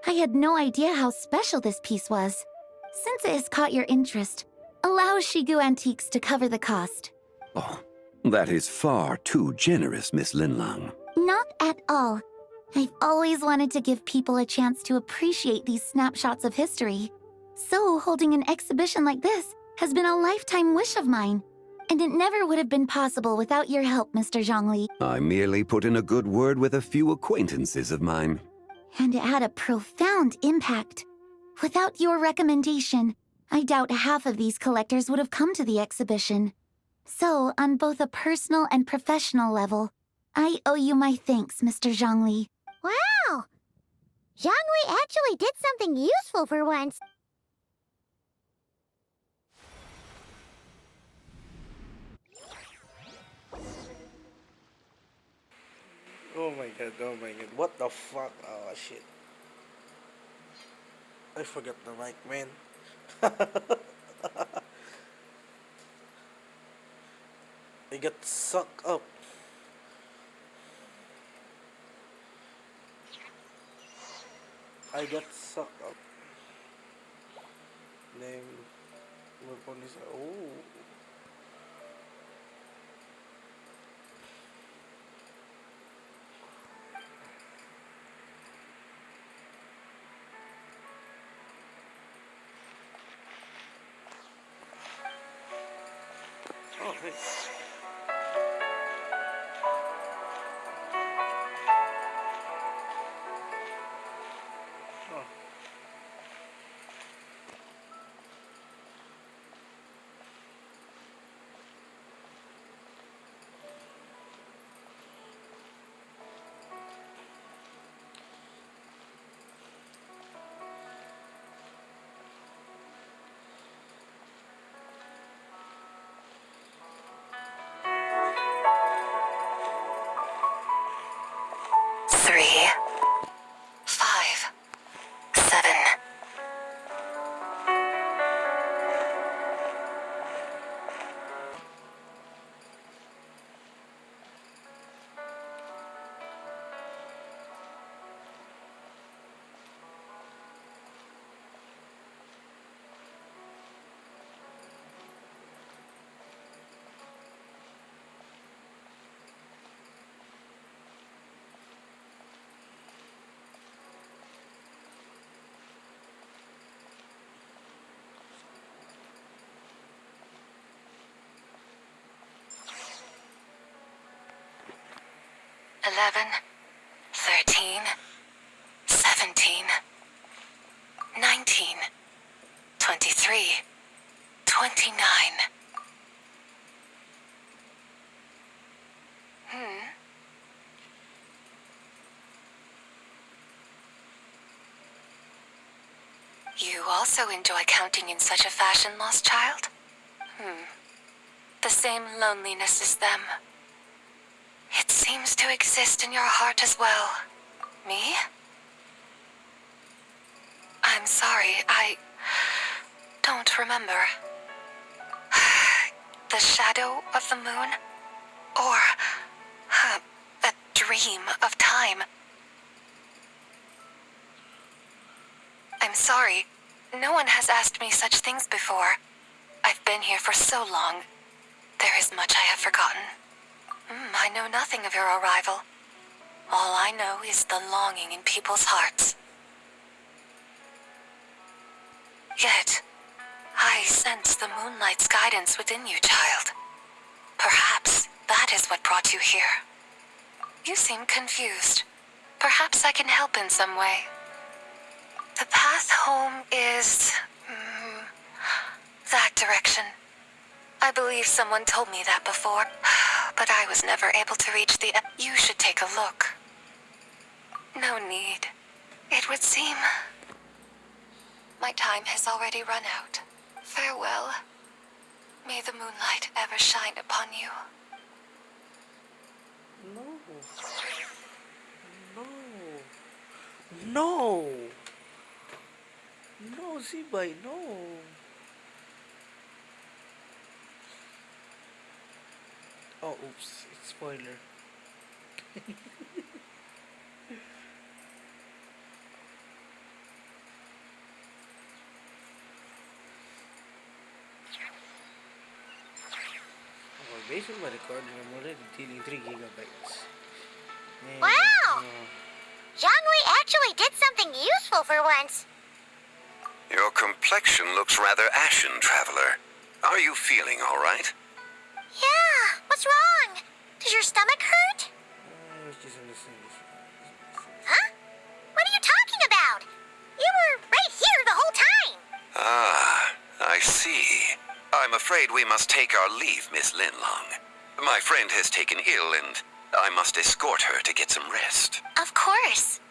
I had no idea how special this piece was. Since it has caught your interest, allow Shigu Antiques to cover the cost. Oh, that is far too generous, Miss Linlong. Not at all. I've always wanted to give people a chance to appreciate these snapshots of history. So holding an exhibition like this has been a lifetime wish of mine. And it never would have been possible without your help, Mr. Zhongli. I merely put in a good word with a few acquaintances of mine. And it had a profound impact. Without your recommendation, I doubt half of these collectors would have come to the exhibition. So, on both a personal and professional level, I owe you my thanks, Mr. Zhongli. Wow! Zhongli actually did something useful for once. god, oh my god. What the fuck? Oh shit. I forgot the mic, man. I got sucked up. I got sucked up. Name. Weapon is. Oh. Oh, hey. Oh. 3, 5, 7. Eleven, 13, 17, 19, 23, 29. You also enjoy counting in such a fashion, lost child? The same loneliness as them. It seems to exist in your heart as well. Me? I'm sorry, I don't remember. The shadow of the moon? Or a dream of time? I'm sorry. No one has asked me such things before. I've been here for so long. There is much I have forgotten. I know nothing of your arrival. All I know is the longing in people's hearts. Yet, I sense the moonlight's guidance within you, child. Perhaps that is what brought you here. You seem confused. Perhaps I can help in some way. The path home is... that direction. I believe someone told me that before, but I was never able to reach the... You should take a look. No need. It would seem... my time has already run out. Farewell. May the moonlight ever shine upon you. No. No. No, Zibay, no. Oh, oops. It's spoiler. Based on my recording, I'm already dealing 3 gigabytes. And, Wow! Zhongli actually did something useful for once. Your complexion looks rather ashen, traveler. Are you feeling all right? Yeah, what's wrong? Does your stomach hurt? Huh? What are you talking about? You were right here the whole time. Ah, I see. I'm afraid we must take our leave, Miss Linlong. My friend has taken ill and I must escort her to get some rest. Of course.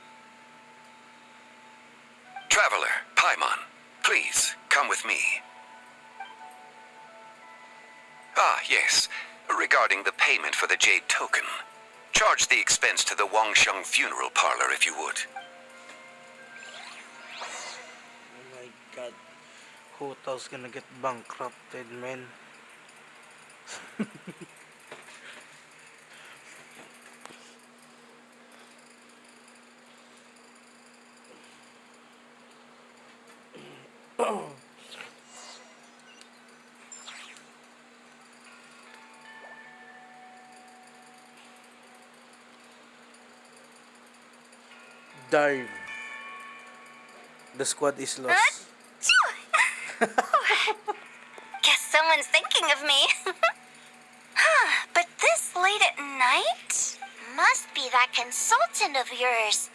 Traveler, Paimon, please, come with me. Ah, yes. Regarding the payment for the Jade token. Charge the expense to the Wangsheng funeral parlor if you would. Oh my god. Hotel's gonna get bankrupted, man. Dive. The squad is lost. Guess someone's thinking of me. But this late at night? Must be that consultant of yours.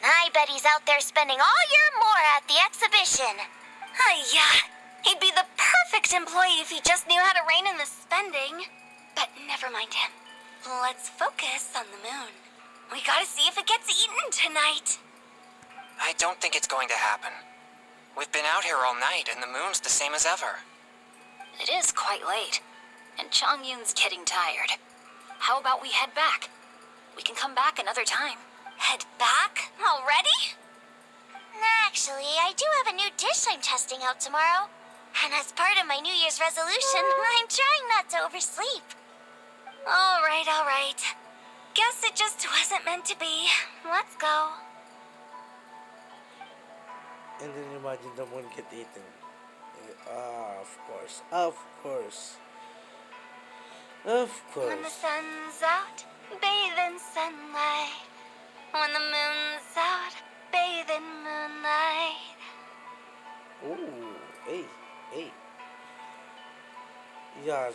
I bet he's out there spending all year more at the exhibition. Yeah, he'd be the perfect employee if he just knew how to rein in the spending. But never mind him. Let's focus on the moon. We gotta see if it gets eaten tonight. I don't think it's going to happen. We've been out here all night, and the moon's the same as ever. It is quite late, and Chongyun's getting tired. How about we head back? We can come back another time. Head back? Already? Actually, I do have a new dish I'm testing out tomorrow. And as part of my New Year's resolution, I'm trying not to oversleep. All right. Guess it just wasn't meant to be. Let's go. And then imagine the moon get eaten. Of course. Of course. Of course. When the sun's out, bathe in sunlight. When the moon's out, bathe in moonlight. Ooh, hey. Yeah.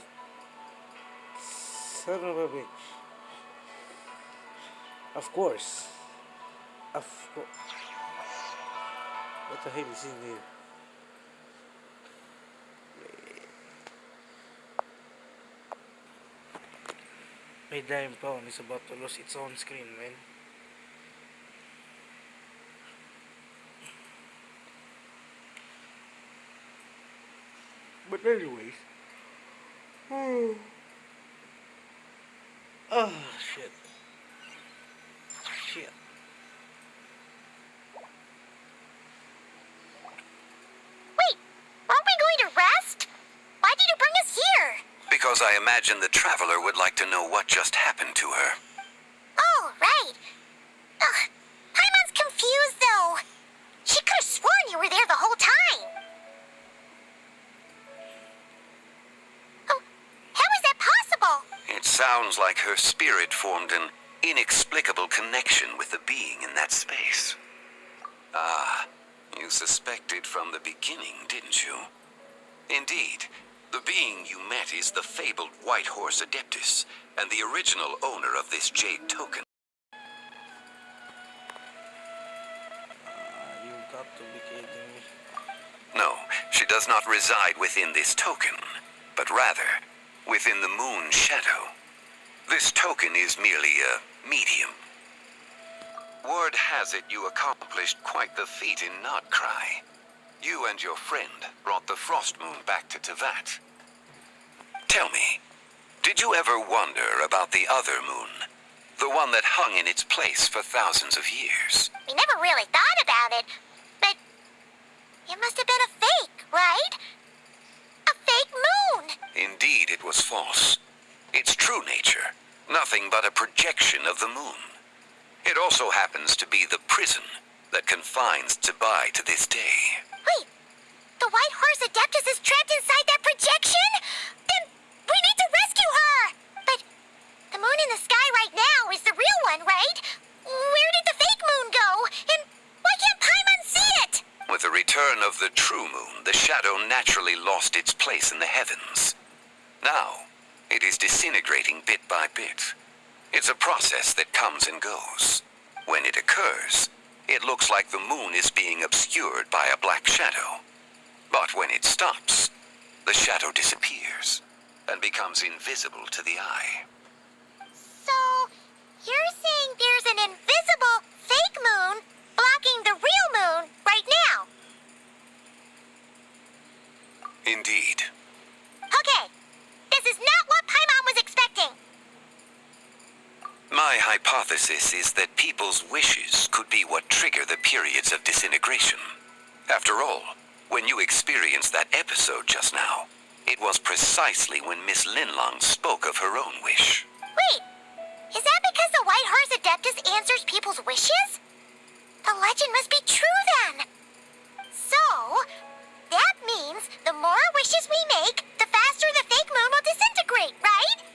Son of a bitch. Of course. What the hell is in here? My dime phone is about to lose its own screen, man. But anyways. Oh, shit. Wait, aren't we going to rest? Why did you bring us here? Because I imagine the traveler would like to know what just happened to her. Oh, right. Paimon's confused, though. She could have sworn you were there the whole time. Oh, how is that possible? It sounds like her spirit formed an inexplicable connection with the being in that space. Ah, you suspected from the beginning, didn't you? Indeed, the being you met is the fabled White Horse Adeptus, and the original owner of this jade token. You got to be kidding me. No, she does not reside within this token, but rather within the moon shadow. This token is merely a medium. Word has it you accomplished quite the feat in Nodcry. You and your friend brought the Frost Moon back to Tevat. Tell me, did you ever wonder about the other moon? The one that hung in its place for thousands of years? We never really thought about it, but it must have been a fake, right? A fake moon! Indeed, it was false. Its true nature, nothing but a projection of the moon. It also happens to be the prison that confines Tebai to this day. Wait, the White Horse Adeptus is trapped inside that projection? Then we need to rescue her! But the moon in the sky right now is the real one, right? Where did the fake moon go? And why can't Paimon see it? With the return of the true moon, the shadow naturally lost its place in the heavens. Now, it is disintegrating bit by bit. It's a process that comes and goes. When it occurs, it looks like the moon is being obscured by a black shadow. But when it stops, the shadow disappears and becomes invisible to the eye. So, you're saying there's an invisible fake moon blocking the real moon right now? Indeed. Okay, this is not what Paimon was expecting. My My hypothesis is that people's wishes could be what trigger the periods of disintegration. After all, when you experienced that episode just now, it was precisely when Miss Linlong spoke of her own wish. Wait, is that because the White Horse Adeptus answers people's wishes? The legend must be true then. So, that means the more wishes we make, the faster the fake moon will disintegrate, right?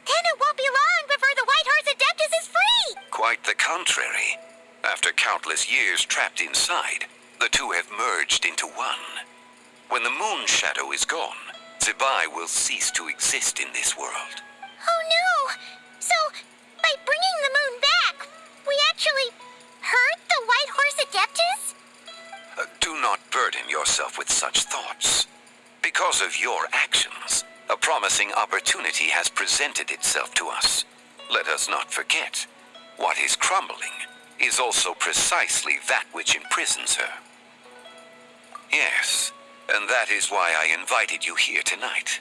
Then it won't be long before the White Horse Adeptus is free! Quite the contrary. After countless years trapped inside, the two have merged into one. When the moon shadow is gone, Zibai will cease to exist in this world. Oh no! So, by bringing the moon back, we actually hurt the White Horse Adeptus? Do not burden yourself with such thoughts. Because of your actions, a promising opportunity has presented itself to us. Let us not forget, what is crumbling is also precisely that which imprisons her. Yes, and that is why I invited you here tonight.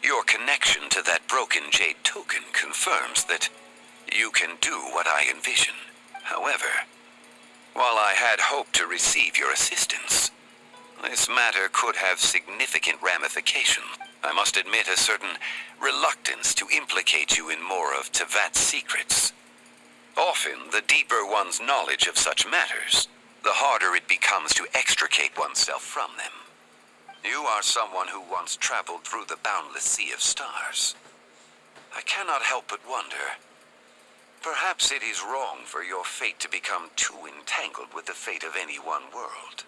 Your connection to that broken jade token confirms that you can do what I envision. However, while I had hoped to receive your assistance, this matter could have significant ramifications. I must admit a certain reluctance to implicate you in more of Tevat's secrets. Often, the deeper one's knowledge of such matters, the harder it becomes to extricate oneself from them. You are someone who once traveled through the boundless sea of stars. I cannot help but wonder, perhaps it is wrong for your fate to become too entangled with the fate of any one world.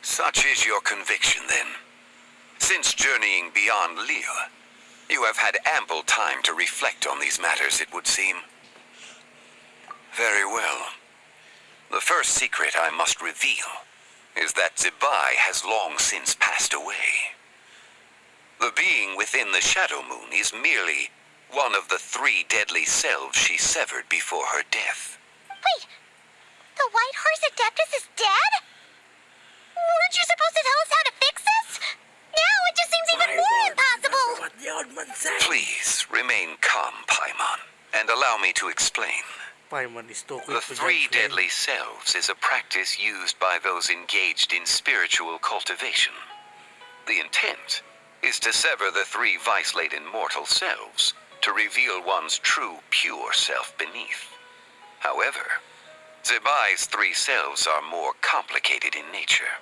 Such is your conviction, then. Since journeying beyond Liyue, you have had ample time to reflect on these matters, it would seem. Very well. The first secret I must reveal is that Zibai has long since passed away. The being within the Shadow Moon is merely one of the 3 deadly selves she severed before her death. Wait, the White Horse Adeptus is dead? Weren't you supposed to tell us how to fix this? Now it just seems even more impossible! Please, remain calm, Paimon, and allow me to explain. The 3 deadly selves is a practice used by those engaged in spiritual cultivation. The intent is to sever the 3 vice-laden mortal selves to reveal one's true, pure self beneath. However, Zibai's 3 selves are more complicated in nature.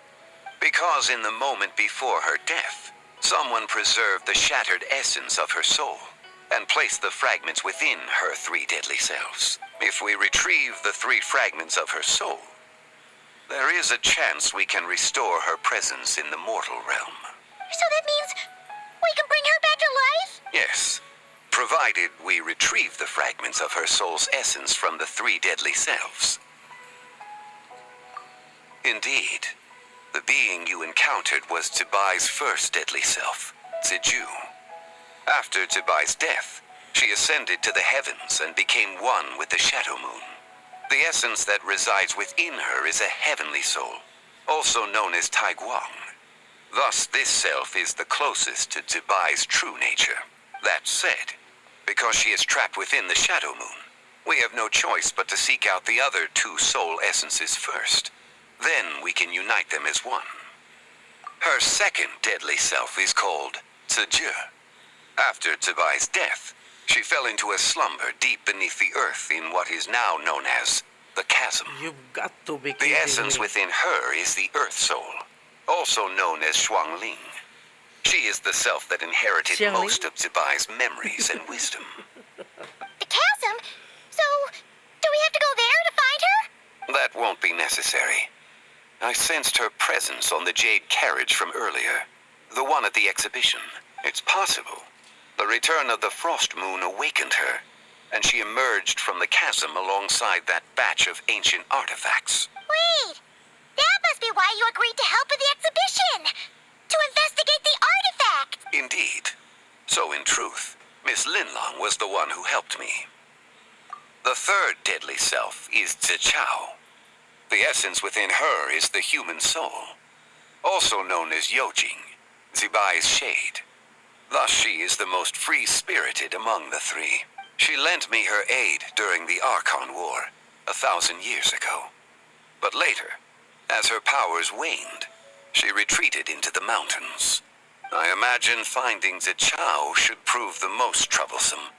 Because in the moment before her death, someone preserved the shattered essence of her soul and placed the fragments within her 3 deadly selves. If we retrieve the 3 fragments of her soul, there is a chance we can restore her presence in the mortal realm. So that means we can bring her back to life? Yes, provided we retrieve the fragments of her soul's essence from the 3 deadly selves. Indeed, the being you encountered was Zibai's first deadly self, Ziju. After Zibai's death, she ascended to the heavens and became one with the Shadow Moon. The essence that resides within her is a heavenly soul, also known as Taiguang. Thus, this self is the closest to Zibai's true nature. That said, because she is trapped within the Shadow Moon, we have no choice but to seek out the other 2 soul essences first. Then we can unite them as one. Her second deadly self is called Ziju. After Zibai's death, she fell into a slumber deep beneath the earth in what is now known as the chasm. You've got to be The kidding essence me. within her is the Earth Soul, also known as Shuangling. She is the self that inherited Xiangling? most of Zibai's memories and wisdom. The chasm? So, do we have to go there to find her? That won't be necessary. I sensed her presence on the jade carriage from earlier, the one at the exhibition. It's possible the return of the Frost Moon awakened her, and she emerged from the chasm alongside that batch of ancient artifacts. Wait, that must be why you agreed to help with the exhibition! To investigate the artifact! Indeed. So in truth, Miss Linlong was the one who helped me. The 3rd deadly self is Zichao. The essence within her is the human soul, also known as Yojing, Zibai's shade. Thus she is the most free-spirited among the three. She lent me her aid during the Archon War, 1,000 years ago. But later, as her powers waned, she retreated into the mountains. I imagine finding Zichao should prove the most troublesome.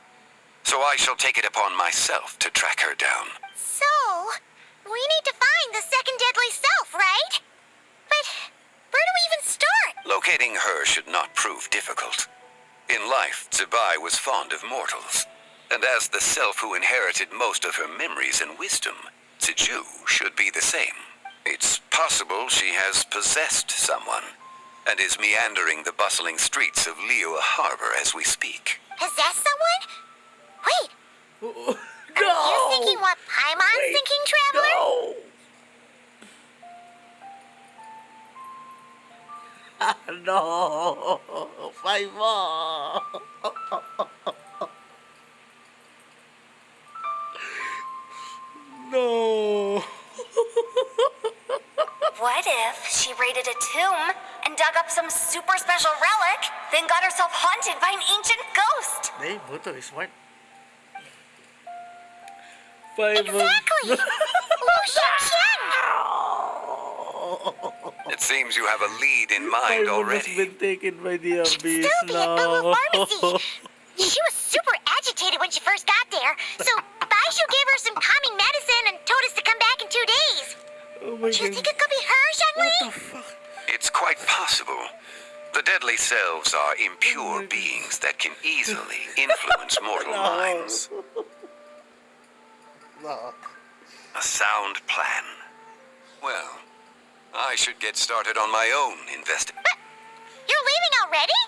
So I shall take it upon myself to track her down. So, we need to find the second deadly self, right? But where do we even start? Locating her should not prove difficult. In life, Zibai was fond of mortals, and as the self who inherited most of her memories and wisdom, Ziju should be the same. It's possible she has possessed someone, and is meandering the bustling streets of Liyue Harbor as we speak. Possess someone? Wait. Are you thinking what Paimon's thinking, Traveler? No! Paimon! No! What if she raided a tomb and dug up some super special relic, then got herself haunted by an ancient ghost? They both are smart. Exactly! Lu Xiangqian! It seems you have a lead in mind Paimon already. has been taken by the abyss Still be at now. the pharmacy. She was super agitated when she first got there, so Baishu gave her some calming medicine and told us to come back in 2 days. Oh my Do you god. think it could be her, Zhongli? What the fuck? It's quite possible. The deadly selves are impure beings that can easily influence mortal minds. No. A sound plan. Well, I should get started on my own investigation. You're leaving already?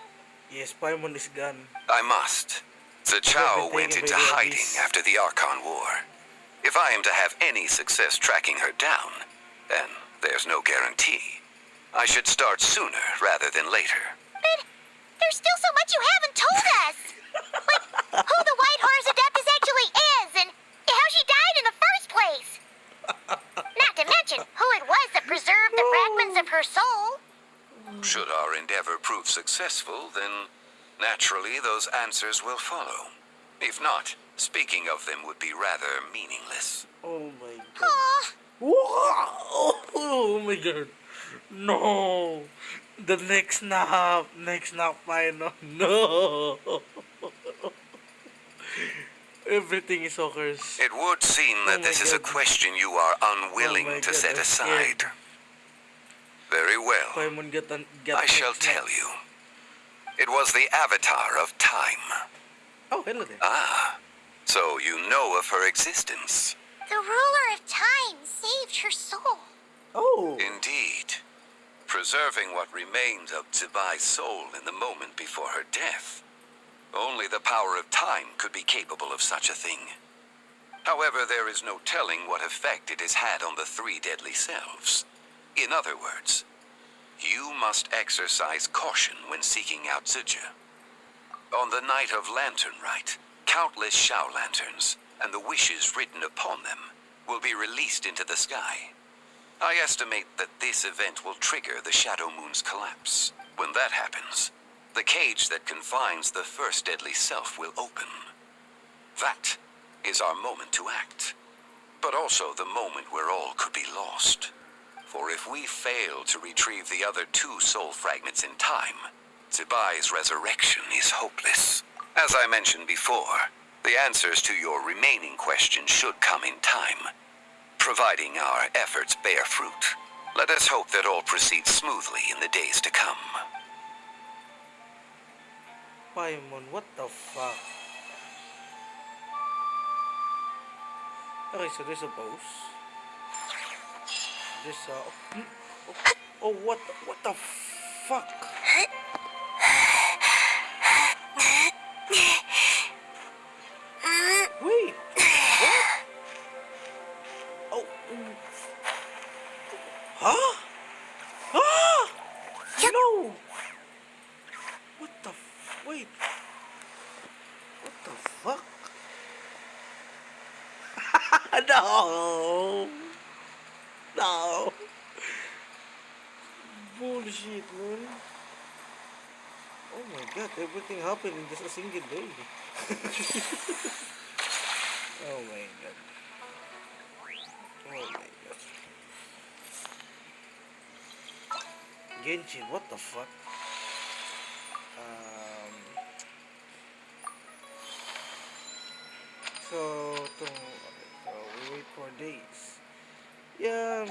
Yes, Paimon is gone. I must. Zichao went into hiding after the Archon War. If I am to have any success tracking her down, then there's no guarantee. I should start sooner rather than later. But there's still so much you haven't told us. Like who the White Horse Adeptus actually is and how she died in the first place. Not to mention who it was that preserved the fragments of her soul. Should our endeavor prove successful, then naturally those answers will follow. If not, speaking of them would be rather meaningless. Oh my god. Aw, Wow! Oh my god. No! The next snap, Paimon. No! Everything is so cursed. It would seem that this is a question you are unwilling to set aside. Very well. Paimon get I shall tell you. It was the Avatar of Time. Oh, hello there. Ah, so you know of her existence. the ruler of time saved her soul. Oh. Indeed. Preserving what remained of Zibai's soul in the moment before her death. Only the power of time could be capable of such a thing. However, there is no telling what effect it has had on the three deadly selves. In other words, you must exercise caution when seeking out Zija. On the night of Lantern Rite, countless Shao lanterns and the wishes written upon them will be released into the sky. I estimate that this event will trigger the Shadow Moon's collapse. When that happens, the cage that confines the first deadly self will open. That is our moment to act, but also the moment where all could be lost. For if we fail to retrieve the other two soul fragments in time, Zibai's resurrection is hopeless. As I mentioned before, the answers to your remaining questions should come in time, providing our efforts bear fruit. Let us hope that all proceeds smoothly in the days to come. Paimon, what the fuck? Okay, so there's a boss. There's a... Oh, what the fuck? Wait, what? Oh. Huh? Ah! No! What the wait. What the fuck? No! No! Bullshit, man. Oh my god, everything happened in just a single day. Oh my god. Oh my god. Genshin, what the fuck? So, okay, so we wait for days. Yeah,